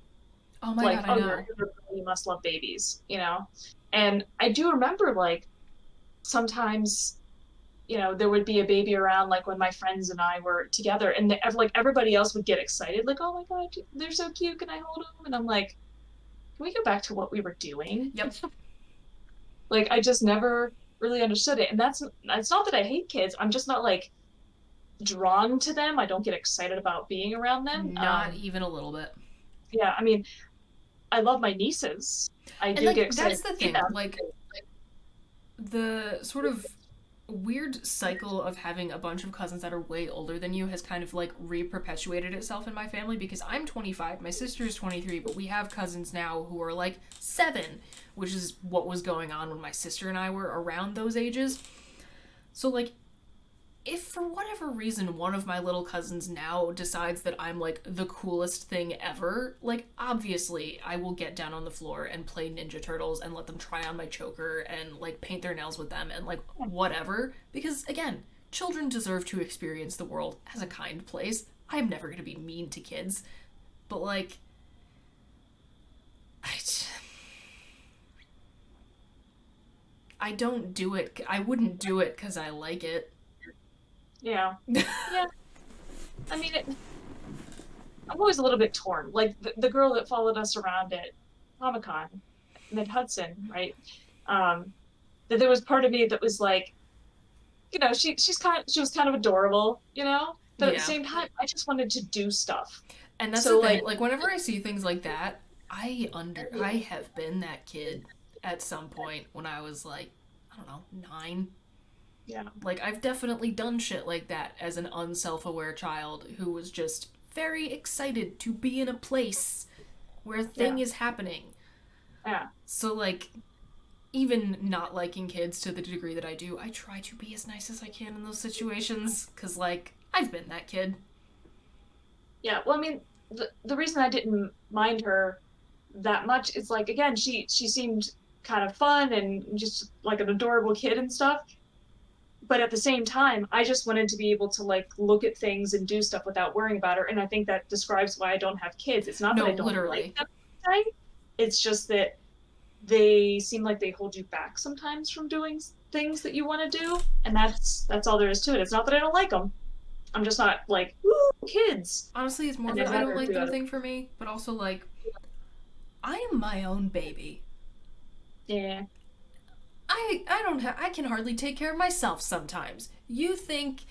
Oh my
like,
god, I
oh,
know.
you're a girl, you must love babies, you know? And I do remember like sometimes, there would be a baby around like when my friends and I were together and like everybody else would get excited, like, oh my God, they're so cute, can I hold them? And I'm like, can we go back to what we were doing?
Yep.
Like I just never really understood it. And it's not that I hate kids. I'm just not like drawn to them. I don't get excited about being around them.
Not even a little bit.
Yeah, I mean, I love my nieces. I
And
do get
like
excited
that's
to
the
see
thing.
them.
Like the sort of weird cycle of having a bunch of cousins that are way older than you has kind of like re-perpetuated itself in my family because I'm 25, my sister is 23, but we have cousins now who are like 7, which is what was going on when my sister and I were around those ages. So like if for whatever reason one of my little cousins now decides that I'm like the coolest thing ever, like obviously I will get down on the floor and play Ninja Turtles and let them try on my choker and like paint their nails with them and like whatever. Because again, children deserve to experience the world as a kind place. I'm never going to be mean to kids. But like, I, I don't do it. I wouldn't do it because I like it.
Yeah. Yeah. I mean, I'm always a little bit torn. Like the girl that followed us around at Comic Con, Mid Hudson, right? That there was part of me that was like, she was kind of adorable, but at the
Yeah.
same time, I just wanted to do stuff.
And that's the
So
thing.
like,
Like whenever I see things like that, I have been that kid at some point when I was like, I don't know, 9.
yeah,
Like I've definitely done shit like that as an unself-aware child who was just very excited to be in a place where a
yeah,
thing is happening.
yeah,
So like even not liking kids to the degree that I do, I try to be as nice as I can in those situations cuz like I've been that kid.
yeah. Well, I mean, the reason I didn't mind her that much is like, again, she seemed kind of fun and just like an adorable kid and stuff. But at the same time, I just wanted to be able to like look at things and do stuff without worrying about her. And I think that describes why I don't have kids. It's not that
No,
I don't like
literally.
them, it's just that they seem like they hold you back sometimes from doing things that you want to do, and that's all there is to it. It's not that I don't like them. I'm just not like, ooh, kids,
Honestly, it's more
and
of an
I'd
I don't
rather
like
do
them
other.
thing for me, but also like I am my own baby.
Yeah.
I can hardly take care of myself sometimes. You think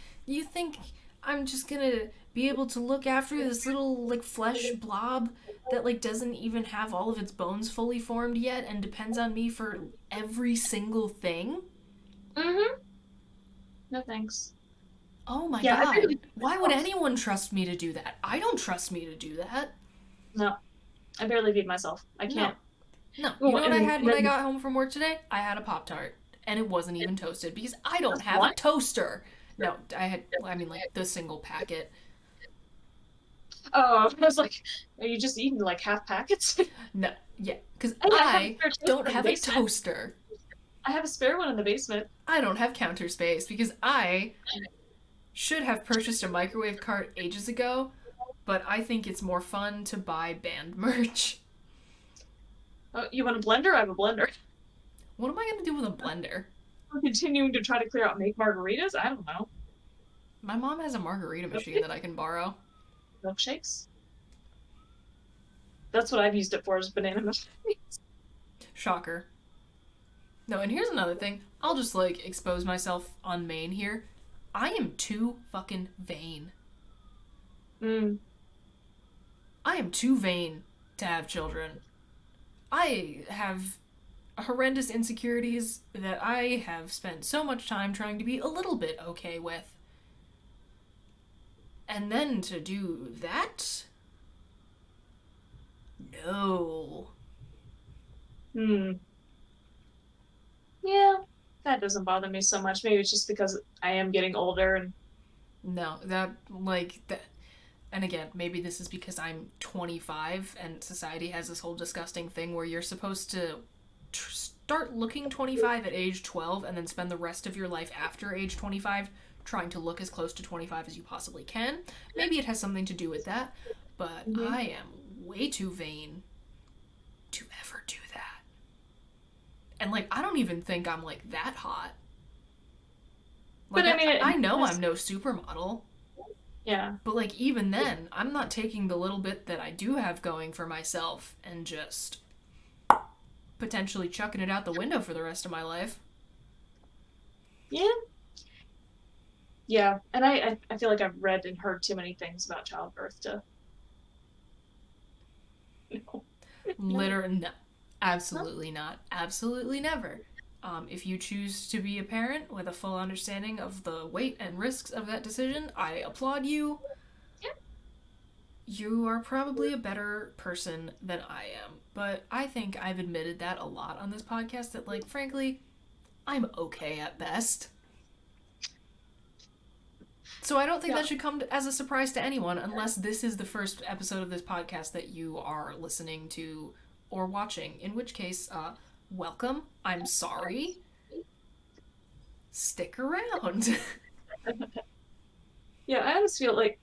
I'm just gonna be able to look after this little like flesh blob that like doesn't even have all of its bones fully formed yet and depends on me for every single thing?
Mm-hmm. No thanks.
Oh my
Yeah, I
god.
barely feed
Why would
myself.
anyone trust me to do that? I don't trust me to do that.
No, I barely feed myself. I
No.
can't.
No. You
Oh,
know what I
and
had when I
then
got home from work today? I had a Pop Tart. And it wasn't even toasted because I don't
just
have a
one.
toaster. No, I mean, like the single packet.
Oh, I was like, are you just eating like half packets?
No, yeah, because
Hey, I have a
I
spare
don't
toaster in the
have a
basement.
toaster.
I have a spare one in the basement.
I don't have counter space because I should have purchased a microwave cart ages ago, but I think it's more fun to buy band merch.
Oh, you want a blender? I have a blender.
What am I going to do with a blender?
We're continuing to try to clear out make margaritas. I don't know.
My mom has a margarita machine
Milkshake?
that I can borrow.
Milkshakes? That's what I've used it for, is banana milkshakes.
Shocker. No, and here's another thing. I'll just like expose myself on main here. I am too fucking vain.
Mm.
I am too vain to have children. I have horrendous insecurities that I have spent so much time trying to be a little bit okay with. And then to do that? No.
Hmm. Yeah, that doesn't bother me so much. Maybe it's just because I am getting older and
No, that, like, that. And again, maybe this is because I'm 25 and society has this whole disgusting thing where you're supposed to start looking 25 at age 12 and then spend the rest of your life after age 25 trying to look as close to 25 as you possibly can. Maybe it has something to do with that, but
Mhm.
I am way too vain to ever do that. And like, I don't even think I'm like that hot.
But
Like,
I
I,
mean,
I
it
know
has,
I'm no supermodel,
yeah.
but like, even then, I'm not taking the little bit that I do have going for myself and just potentially chucking it out the window for the rest of my life.
Yeah. Yeah. And I feel like I've read and heard too many things about childbirth to no. No.
Literally, no.
No.
Absolutely not. Absolutely never. If you choose to be a parent with a full understanding of the weight and risks of that decision, I applaud you.
Yeah.
You are probably a better person than I am. But I think I've admitted that a lot on this podcast that, like, frankly, I'm okay at best. So I don't think
Yeah.
that should come as a surprise to anyone unless this is the first episode of this podcast that you are listening to or watching. In which case, welcome. I'm sorry. Stick around.
Yeah, I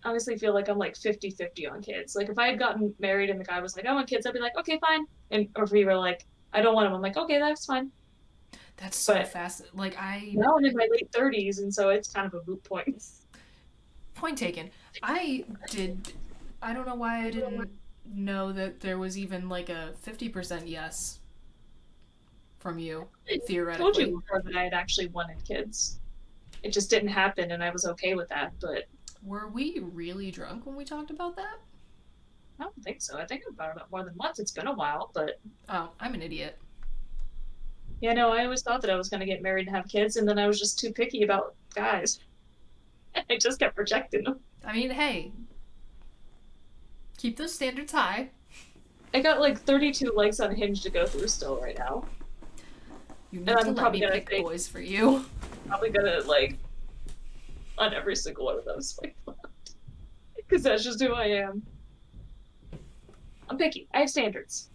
honestly feel like I'm like 50-50 on kids. Like if I had gotten married and the guy was like, I want kids, I'd be like, okay, fine. And or if we were like, I don't want them, I'm like, okay, that's fine.
That's so
But
fast. Like, I.
now I'm in my late 30s, and so it's kind of a moot point.
Point taken. I did. I don't know why I didn't know that there was even like a 50% yes from you,
I told
theoretically.
you before that I had actually wanted kids. it just didn't happen, and I was okay with that. But
Were we really drunk when we talked about that?
I don't think so. I think about it more than once. It's been a while, but
Oh, I'm an idiot.
yeah, no, I always thought that I was going to get married and have kids, and then I was just too picky about guys. I just kept rejecting them.
I mean, hey, keep those standards high.
I got like 32 likes on Hinge to go through still right now,
You
and
need to
I'm
let
probably
me
gonna
pick
say
boys for you.
probably gonna like on every single one of those because that's just who I am. I'm picky. I have standards.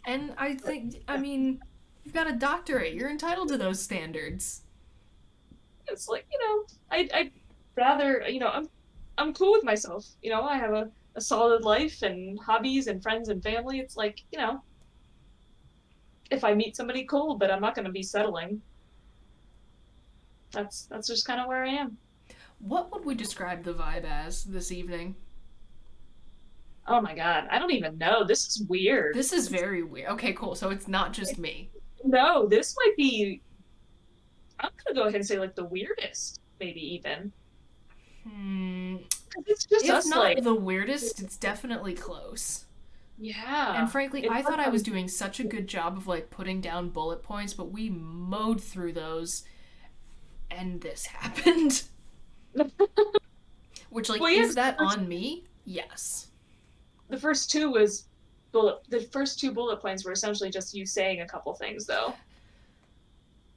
And I think, I mean, you've got a doctorate. You're entitled to those standards.
It's like I'd rather I'm cool with myself. I have a solid life and hobbies and friends and family. It's like if I meet somebody cool, but I'm not going to be settling. That's just kind of where I am.
What would we describe the vibe as this evening?
Oh my god, I don't even know. This is weird.
This is very weird. Okay, cool. So it's not just me.
No, this might be. I'm gonna go ahead and say like the weirdest, maybe even.
Hmm.
'Cause it's just
If
us, like
not the weirdest, it's definitely close. And
yeah.
frankly,
It's
I
like
thought I was doing such a good job of like putting down bullet points, but we mowed through those and this happened. Which, like,
Well, yeah,
is that on me? Yes.
the first two was bullet. The first two bullet points were essentially just you saying a couple things, though,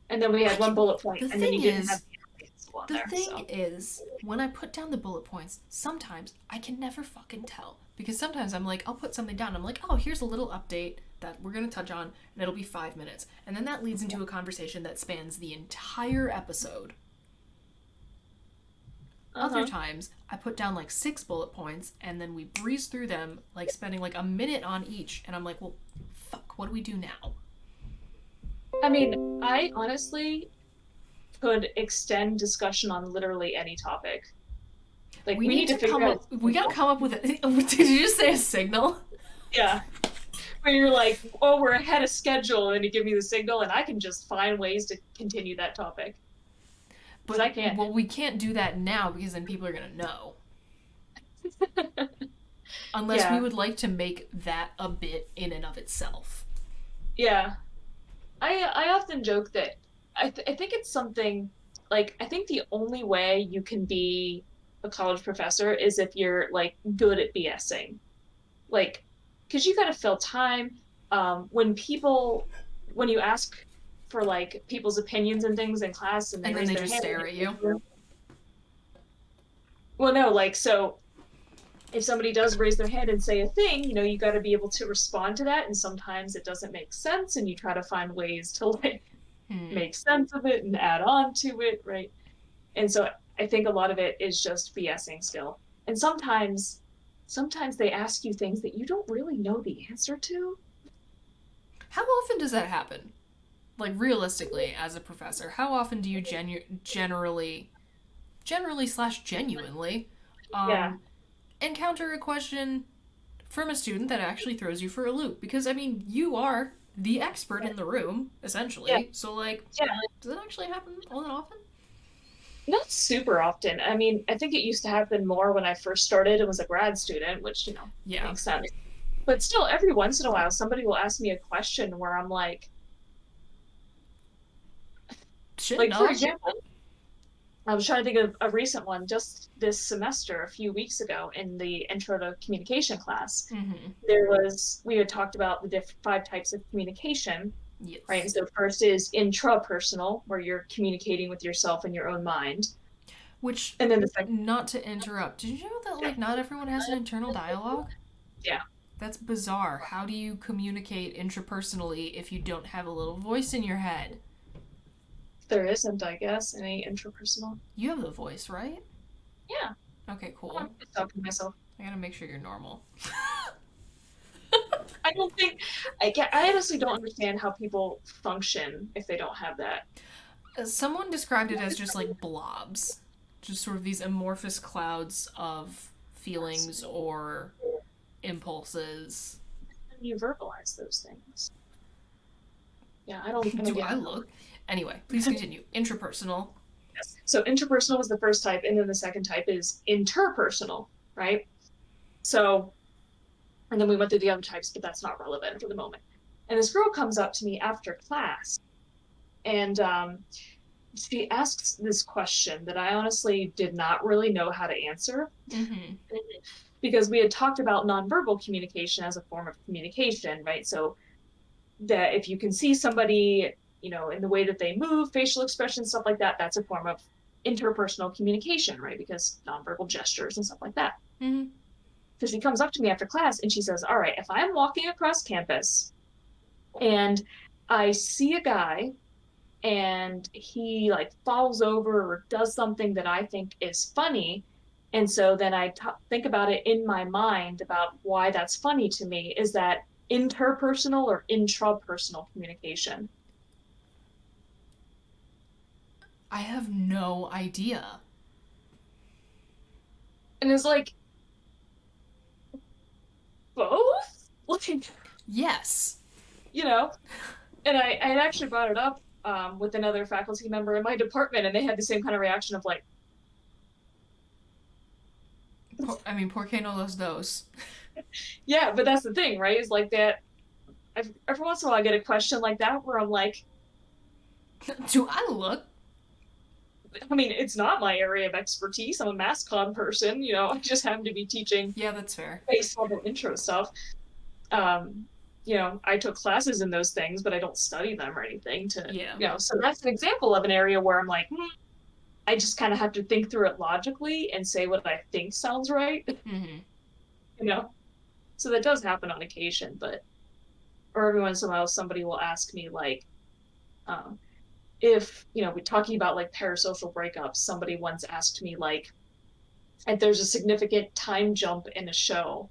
and then we
I
had one
can.
bullet point,
The
and then
thing
you didn't have
is,
the on
the
there.
thing
So
is, when I put down the bullet points, sometimes I can never fucking tell. Because sometimes I'm like, I'll put something down. I'm like, oh, here's a little update that we're going to touch on, and it'll be 5 minutes. And then that leads into a conversation that spans the entire episode. Other
uh-huh.
times, I put down like 6 bullet points, and then we breeze through them, like spending like a minute on each. And I'm like, well, fuck, what do we do now?
I mean, I honestly could extend discussion on literally any topic. Like
We
we
need
need to
to
figure
come
out
up. We gotta come up with a. Did you just say a signal?
yeah, where you're like, oh, we're ahead of schedule, and you give me the signal, and I can just find ways to continue that topic because
But
I can't.
well, we can't do that now because then people are gonna know. Unless we
Yeah,
would like to make that a bit in and of itself.
yeah. I often joke that I think it's something like I think the only way you can be a college professor is if you're like good at BSing. Like, because you got to fill time. When you ask for like people's opinions and things in class and they
And then
raise
they
their
just
hand,
stare at you.
well, no, like, so if somebody does raise their hand and say a thing, you got to be able to respond to that. And sometimes it doesn't make sense, and you try to find ways to like
Hmm.
make sense of it and add on to it, right? And so I think a lot of it is just BSing still. And sometimes they ask you things that you don't really know the answer to.
How often does that happen? Like realistically, as a professor, how often do you generally slash genuinely,
Yeah.
um, encounter a question from a student that actually throws you for a loop? Because I mean, you are the expert in the room,
Yeah.
essentially. So like,
Yeah.
does it actually happen all that often?
Not super often. I mean, I think it used to happen more when I first started and was a grad student, which,
Yeah.
makes sense. But still, every once in a while, somebody will ask me a question where I'm
Shit,
like, for
no.
example, I was trying to think of a recent one just this semester, a few weeks ago in the intro to communication class.
Mm-hmm.
We had talked about the 5 types of communication, right? And
Yes.
so first is intrapersonal, where you're communicating with yourself in your own mind.
Which,
And then the second,
not to interrupt, did you know that like not everyone has an internal dialogue?
yeah,
That's bizarre. How do you communicate intrapersonally if you don't have a little voice in your head?
there isn't, I guess, any intrapersonal.
You have the voice, right?
Yeah,
Okay,
I'm
cool.
just talking to myself.
I gotta make sure you're normal.
I don't think I honestly don't understand how people function if they don't have that.
Someone described it as just like blobs, just sort of these amorphous clouds of feelings or impulses.
You verbalize those things. Yeah, I don't
Do
get
I
it.
look? Anyway, please continue. Intrapersonal.
Yes. So interpersonal was the first type, and then the second type is interpersonal, right? So, and then we went through the other types, but that's not relevant for the moment. And this girl comes up to me after class, and she asks this question that I honestly did not really know how to answer
Mm-hmm.
because we had talked about nonverbal communication as a form of communication, right? So that if you can see somebody, in the way that they move, facial expressions, stuff like that, that's a form of interpersonal communication, right? Because nonverbal gestures and stuff like that.
Mm-hmm.
So she comes up to me after class and she says, all right, if I'm walking across campus and I see a guy and he like falls over or does something that I think is funny, and so then think about it in my mind about why that's funny to me, is that interpersonal or intrapersonal communication?
I have no idea.
And it's like, both? Like,
Yes.
you know, and I had actually brought it up with another faculty member in my department, and they had the same kind of reaction of like,
I mean, por qué no los dos?
yeah, but that's the thing, right? Is like that. Every once in a while, I get a question like that where I'm like,
Do I look?
I mean, it's not my area of expertise. I'm a mass comm person, I just happen to be teaching
Yeah, that's fair.
base level intro stuff. Um, I took classes in those things, but I don't study them or anything
Yeah.
so that's an example of an area where I'm like, I just kind of have to think through it logically and say what I think sounds right,
Mm-hmm.
you know? So that does happen on occasion, or every once in a while, somebody will ask me, like, um, if, we're talking about like parasocial breakups, somebody once asked me, like, if there's a significant time jump in a show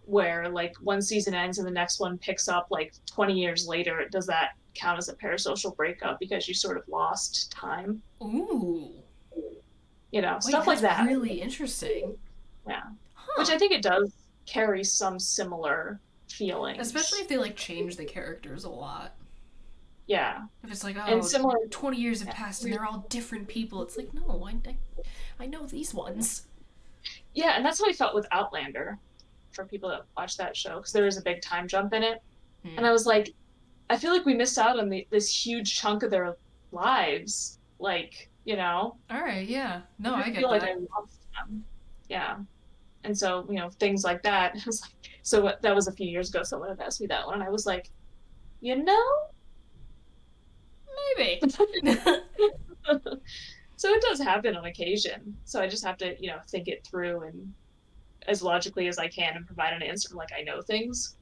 where like one season ends and the next one picks up like 20 years later, does that count as a parasocial breakup because you sort of lost time?
Ooh. Wait,
Stuff like
that's
that.
really interesting.
Yeah. Which
Huh.
I think it does carry some similar
Especially
feelings.
if they like change the characters a lot.
Yeah.
If it's like,
And
oh,
similar.
20 years have
Yeah.
passed and they're all different people, it's like, no, I know these ones.
Yeah. And that's how I felt with Outlander for people that watch that show, because there is a big time jump in it. And
Hmm.
I was like, I feel like we missed out on this huge chunk of their lives. Like,
All right, yeah. No,
I
I get
feel like I
that.
lost them. Yeah. And so, things like that. I was like, so that was a few years ago. Someone had asked me that one, and I was like, you know?
Maybe.
So it does happen on occasion. So I just have to, think it through and as logically as I can and provide an answer like I know things,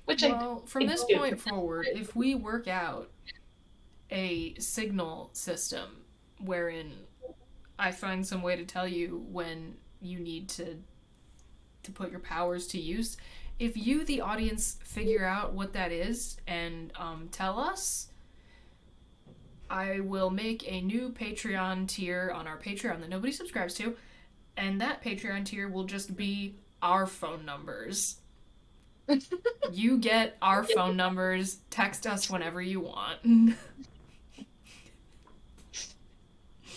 which
Well, from
I
this
do.
point forward, if we work out a signal system wherein I find some way to tell you when you need to put your powers to use, if you, the audience, figure out what that is and tell us, I will make a new Patreon tier on our Patreon that nobody subscribes to, and that Patreon tier will just be our phone numbers. You get our phone numbers, text us whenever you want.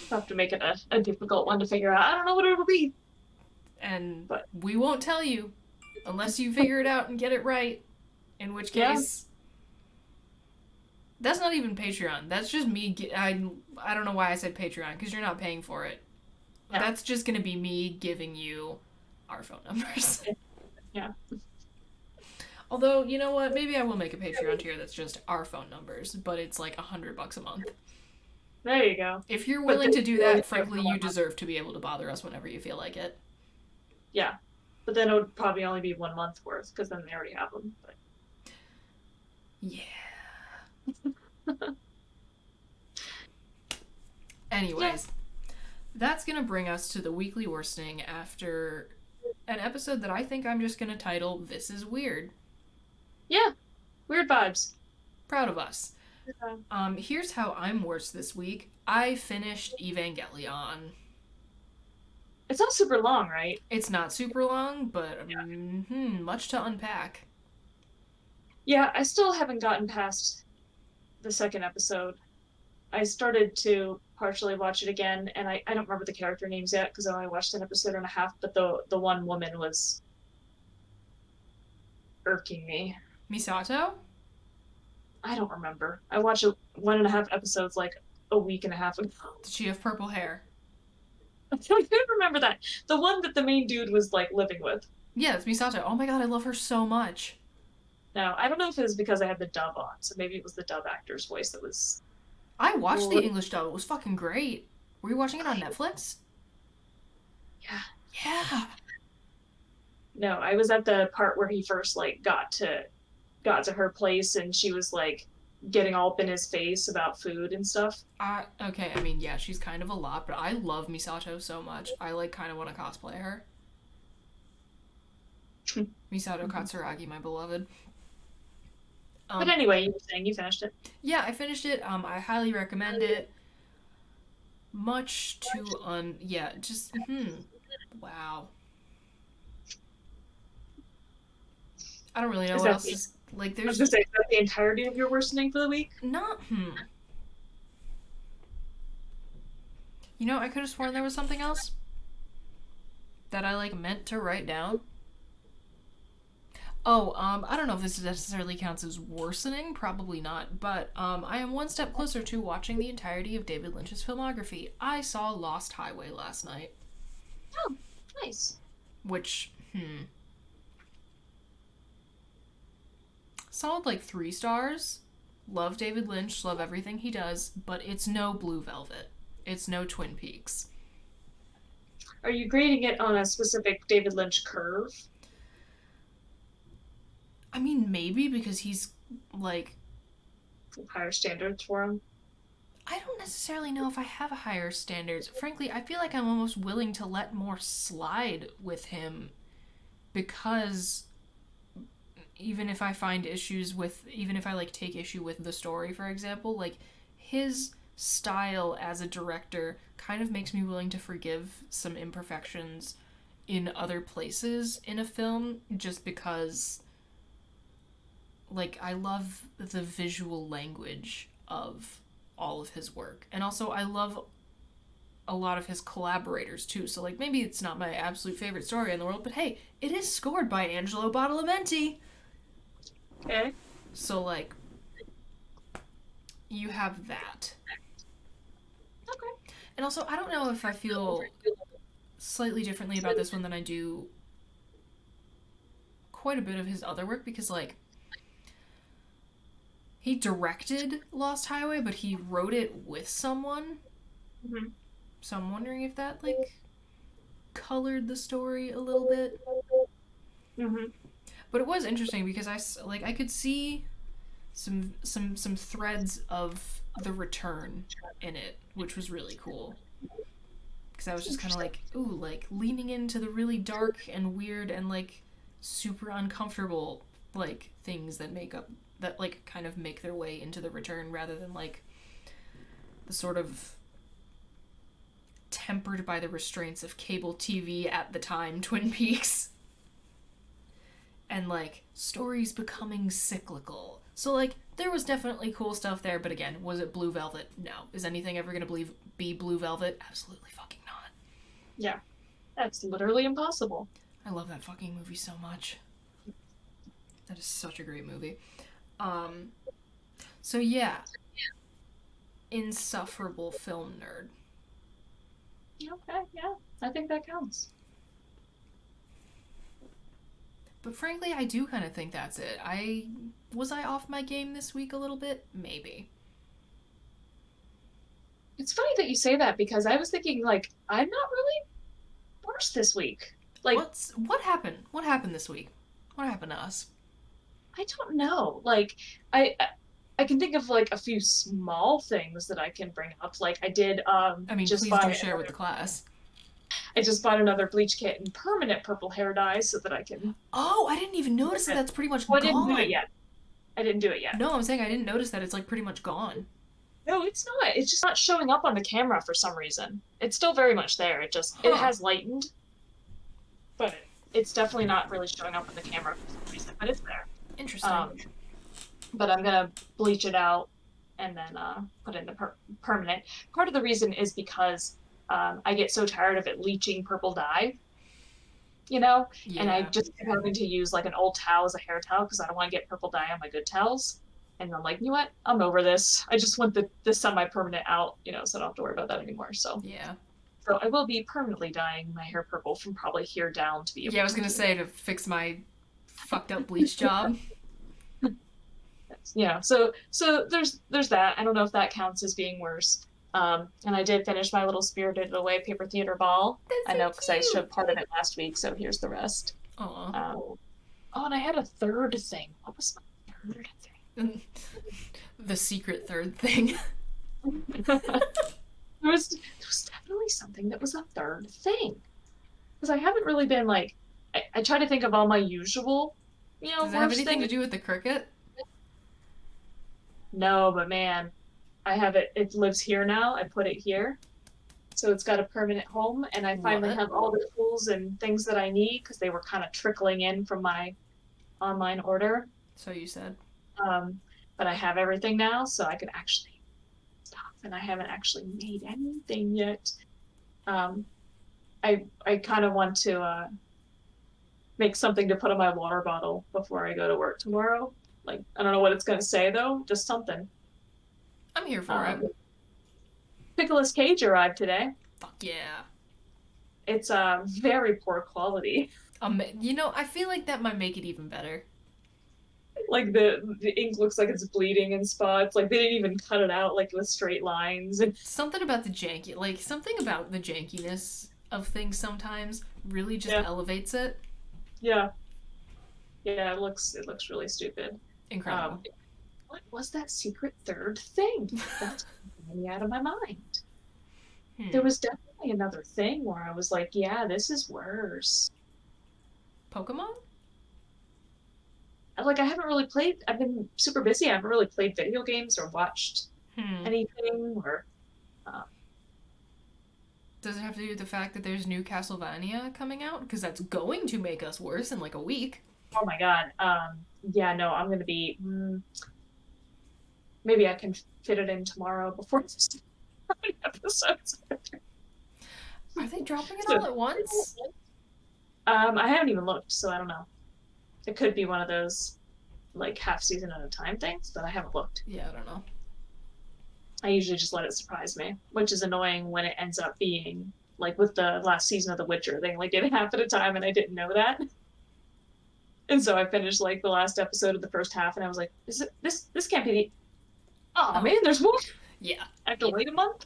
Have to make it a difficult one to figure out. I don't know what it'll be,
And
but
we won't tell you unless you figure it out and get it right. In which
yeah,
case, that's not even Patreon. That's just me. I don't know why I said Patreon because you're not paying for it.
yeah,
That's just gonna be me giving you our phone numbers.
yeah.
Although you know what, maybe I will make a Patreon tier that's just our phone numbers, but it's like $100 a month.
There you go.
If you're
But
willing
then
to do
you only
that,
pay
frankly,
for
you
1 month.
deserve to be able to bother us whenever you feel like it.
Yeah, but then it would probably only be 1 month worth because then they already have them. But
Yeah.
yeah,
Anyways, that's gonna bring us to the weekly worsening after an episode that I think I'm just gonna title "This Is Weird."
yeah, weird vibes.
Proud of us. Here's how I'm worse this week. I finished Evangelion.
It's not super long, right?
It's not super long, but much to unpack.
Yeah, I still haven't gotten past the second episode. I started to. partially watch it again, and I don't remember the character names yet because I only watched an episode and a half, but the one woman was irking me.
Misato?
I don't remember. I watched 1.5 episodes like a week and a half ago.
Did she have purple hair?
I don't even remember that. The one that the main dude was like living with.
Yeah, it's Misato. Oh my god, I love her so much.
Now, I don't know if it was because I had the dub on, so maybe it was the dub actor's voice that was.
I watched the English dub. It was fucking great. Were you watching it on Netflix?
Yeah.
Yeah.
No, I was at the part where he first like got to her place and she was like getting all up in his face about food and stuff.
Okay, I mean, yeah, she's kind of a lot, but I love Misato so much. I like kind of want to cosplay her. Misato Katsuragi, my beloved.
But anyway, you were saying you finished it.
Yeah, I finished it. I highly recommend it. Much too yeah, just wow. I don't really know
Is
what
that
else
the,
is like.
I was
There's
gonna say, is that the entirety of your worsening for the week?
not You know, I could have sworn there was something else that I like meant to write down. Oh, I don't know if this necessarily counts as worsening. Probably not. But I am one step closer to watching the entirety of David Lynch's filmography. I saw Lost Highway last night.
Oh, nice.
Which, solid like 3 stars. Love David Lynch, love everything he does, but it's no Blue Velvet. It's no Twin Peaks.
Are you grading it on a specific David Lynch curve?
I mean, maybe because he's like.
Higher standards for him?
I don't necessarily know if I have a higher standards. Frankly, I feel like I'm almost willing to let more slide with him because even if I find issues with, even if I like take issue with the story, for example, like his style as a director kind of makes me willing to forgive some imperfections in other places in a film just because like I love the visual language of all of his work. And also I love a lot of his collaborators too. So like maybe it's not my absolute favorite story in the world, but hey, it is scored by Angelo Badalamenti.
Okay.
So like you have that.
Okay.
And also I don't know if I feel slightly differently about this one than I do quite a bit of his other work because like he directed Lost Highway, but he wrote it with someone.
Mm-hmm.
So I'm wondering if that like colored the story a little bit.
Mm-hmm.
But it was interesting because I could see some threads of the return in it, which was really cool. Because I was just kind of like, ooh, like leaning into the really dark and weird and like super uncomfortable like things that make up that like kind of make their way into the return rather than like the sort of tempered by the restraints of cable TV at the time Twin Peaks and like stories becoming cyclical. So like there was definitely cool stuff there, but again, was it Blue Velvet? No. Is anything ever gonna be Blue Velvet? Absolutely fucking not.
Yeah. That's literally impossible.
I love that fucking movie so much. That is such a great movie. So yeah. Insufferable film nerd.
Okay, yeah. I think that counts.
But frankly, I do kind of think that's it. Was I off my game this week a little bit? Maybe.
It's funny that you say that because I was thinking like I'm not really worse this week. Like
what happened? What happened this week? What happened to us?
I don't know. Like I can think of like a few small things that I can bring up. Like I did
I mean,
just
please do share with the class.
I just bought another bleach kit in permanent purple hair dye so that I can.
Oh, I didn't even notice that that's pretty much
I
gone.
didn't do it yet. I didn't do it yet.
No, I'm saying I didn't notice that it's like pretty much gone.
No, it's not. It's just not showing up on the camera for some reason. It's still very much there. It has lightened, but it's definitely not really showing up on the camera for some reason. But it's there.
Interesting.
But I'm gonna bleach it out and then put in the permanent. Part of the reason is because I get so tired of it leaching purple dye, you know, and I
Yeah.
just keep having to use like an old towel as a hair towel because I don't want to get purple dye on my good towels. And I'm like, you know what? I'm over this. I just want the semi-permanent out, so I don't have to worry about that anymore.
Yeah.
So I will be permanently dyeing my hair purple from probably here down to be
Yeah, I
able
was
to
gonna
do
say to fix my fucked up bleach job.
that. So there's that. I don't know if that counts as being worse. And I did finish my little Spirited Away paper theater ball.
That's
I
so
know because I
cute.
showed part of it last week, so here's the rest.
Aw.
Oh, and I had a third thing. What was my third
The secret third thing.
thing? There was definitely something that was a third thing. Because I haven't really been like I try to think of all my usual,
Does it have
worst
anything to
things.
do with the cricket?
No, but man, I have it. It lives here now. I put it here. So it's got a permanent home, and I finally
What?
have all the tools and things that I need because they were kind of trickling in from my online order.
So you said.
Um, but I have everything now, so I can actually stop. And I haven't actually made anything yet. Um, I kind of want to make something to put in my water bottle before I go to work tomorrow. Like I don't know what it's gonna say though, just something.
I'm here for it.
Um, Pickles Cage arrived today.
Fuck yeah.
It's very poor quality.
I feel like that might make it even better.
Like the ink looks like it's bleeding in spots. Like they didn't even cut it out like with straight lines.
Something about something about the jankiness of things sometimes really just
Yeah,
elevates it.
yeah, yeah. It looks really stupid.
Incredible.
Um, what was that secret third thing? That's getting me out of my mind. There
Hmm.
was definitely another thing where I was like, yeah, this is worse.
Pokemon?
Like I haven't really played. I've been super busy. I haven't really played video games or watched
Hmm.
anything or. Uh,
Does it have to do with the fact that there's new Castlevania coming out? Because that's going to make us worse in like a week.
oh my god. Yeah, no, I'm gonna be. Maybe I can fit it in tomorrow before this episodes.
Are they dropping it
So,
all at once?
I haven't even looked, so I don't know. It could be one of those like half season at a time things, but I haven't looked.
Yeah, I don't know.
I usually just let it surprise me, which is annoying when it ends up being like with the last season of The Witcher. They only did half at a time, and I didn't know that. And so I finished like the last episode of the first half, and I was like, "Is it this? This can't be the. Oh
Oh,
man, there's more.
yeah.
I have to wait a month.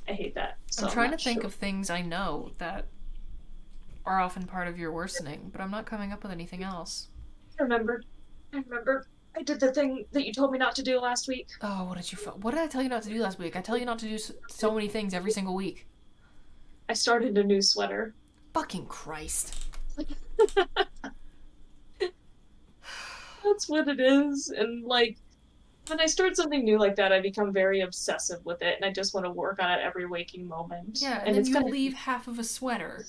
I hate that.
I'm
So I'm
trying to
not
think
sure.
of things I know that are often part of your worsening, but I'm not coming up with anything else.
I remembered. I remembered. I did the thing that you told me not to do last week.
Oh, what did I tell you not to do last week? I tell you not to do so many things every single week.
I started a new sweater.
Fucking Christ.
That's what it is. And like when I start something new like that, I become very obsessive with it and I just want to work on it every waking moment.
Yeah, and
And
then
it's
you
gonna
leave half of a sweater.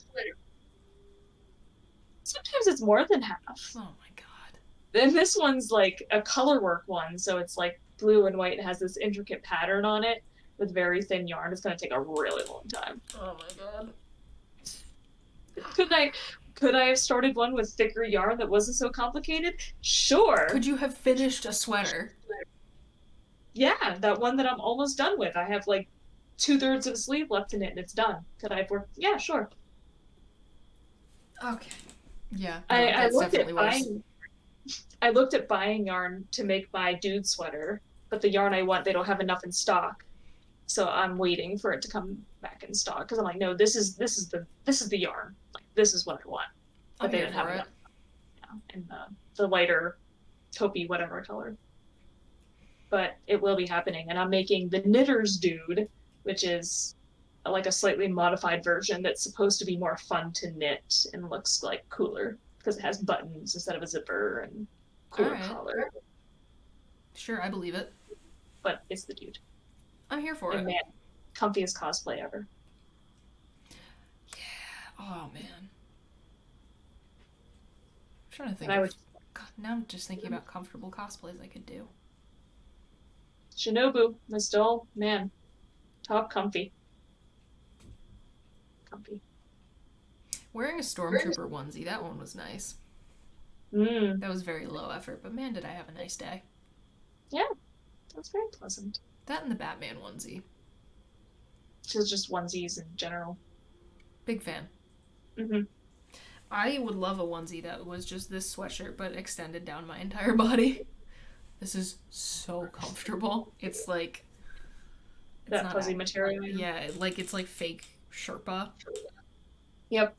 sometimes it's more than half.
Oh my god.
And this one's like a color work one, so it's like blue and white and has this intricate pattern on it with very thin yarn. It's gonna take a really long time.
Oh my god.
Could I could I have started one with thicker yarn that wasn't so complicated? Sure.
Could you have finished a sweater?
Yeah, that one that I'm almost done with. I have like two-thirds of a sleeve left in it and it's done. Could I have worked? Yeah, sure.
Okay. Yeah,
I,
no,
I
that's
looked
definitely
at
worse.
buying I looked at buying yarn to make my dude sweater, but the yarn I want they don't have enough in stock. So I'm waiting for it to come back in stock because I'm like, no, this is the yarn. Like this is what I want.
I'm
But they
here
didn't have
for it.
enough in the lighter taupey whatever color. But it will be happening. And I'm making the Knitter's Dude, which is like a slightly modified version that's supposed to be more fun to knit and looks like cooler because it has buttons instead of a zipper and cooler
Alright.
collar.
Sure, I believe it.
But it's the dude.
I'm here for
And
it.
man, comfiest cosplay ever.
Oh man. I'm trying to
And
think
I
of.
would
God, now I'm just thinking about comfortable cosplays I could do.
Shinobu, Mistel, man, top comfy. Comfy.
Wearing a stormtrooper onesie, that one was nice.
Mm.
That was very low effort, but man, did I have a nice day.
Yeah, that's very pleasant.
That and the Batman onesie.
Just onesies in general.
Big fan.
Mm-hmm.
I would love a onesie that was just this sweatshirt but extended down my entire body. This is so comfortable. It's like
that fuzzy material.
Yeah, like it's like fake Sherpa.
Yep.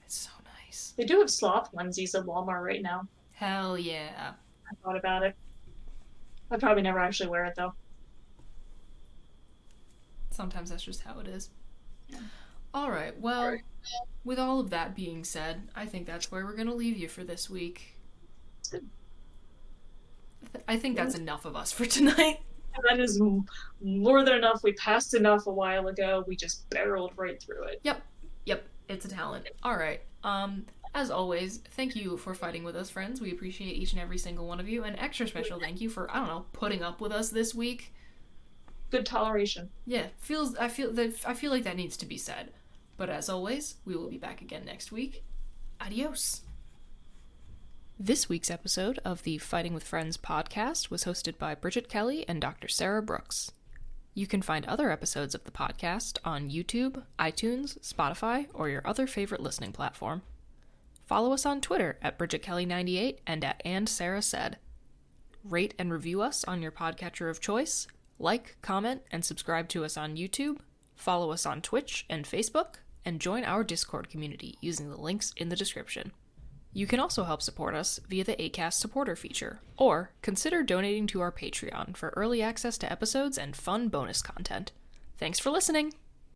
It's so nice.
They do have sloth onesies at Walmart right now.
Hell yeah.
I thought about it. I'd probably never actually wear it though.
Sometimes that's just how it is.
Yeah.
Alright, well, with all of that being said, I think that's where we're going to leave you for this week. I think that's enough of us for tonight.
That is more than enough. We passed enough a while ago. We just barreled right through it.
Yep. It's a talent. Alright. As always, thank you for fighting with us, friends. We appreciate each and every single one of you. An extra special thank you for, putting up with us this week.
Good toleration.
Yeah, I feel like that needs to be said. But as always, we will be back again next week. Adios. This week's episode of the Fighting with Friends podcast was hosted by Bridget Kelly and Dr. Sarah Brookes. You can find other episodes of the podcast on YouTube, iTunes, Spotify, or your other favorite listening platform. Follow us on Twitter at BridgetKelly98 and at AndSarahSaid. Rate and review us on your podcatcher of choice. Like, comment, and subscribe to us on YouTube. Follow us on Twitch and Facebook, and join our Discord community using the links in the description. You can also help support us via the Acast supporter feature, or consider donating to our Patreon for early access to episodes and fun bonus content. Thanks for listening!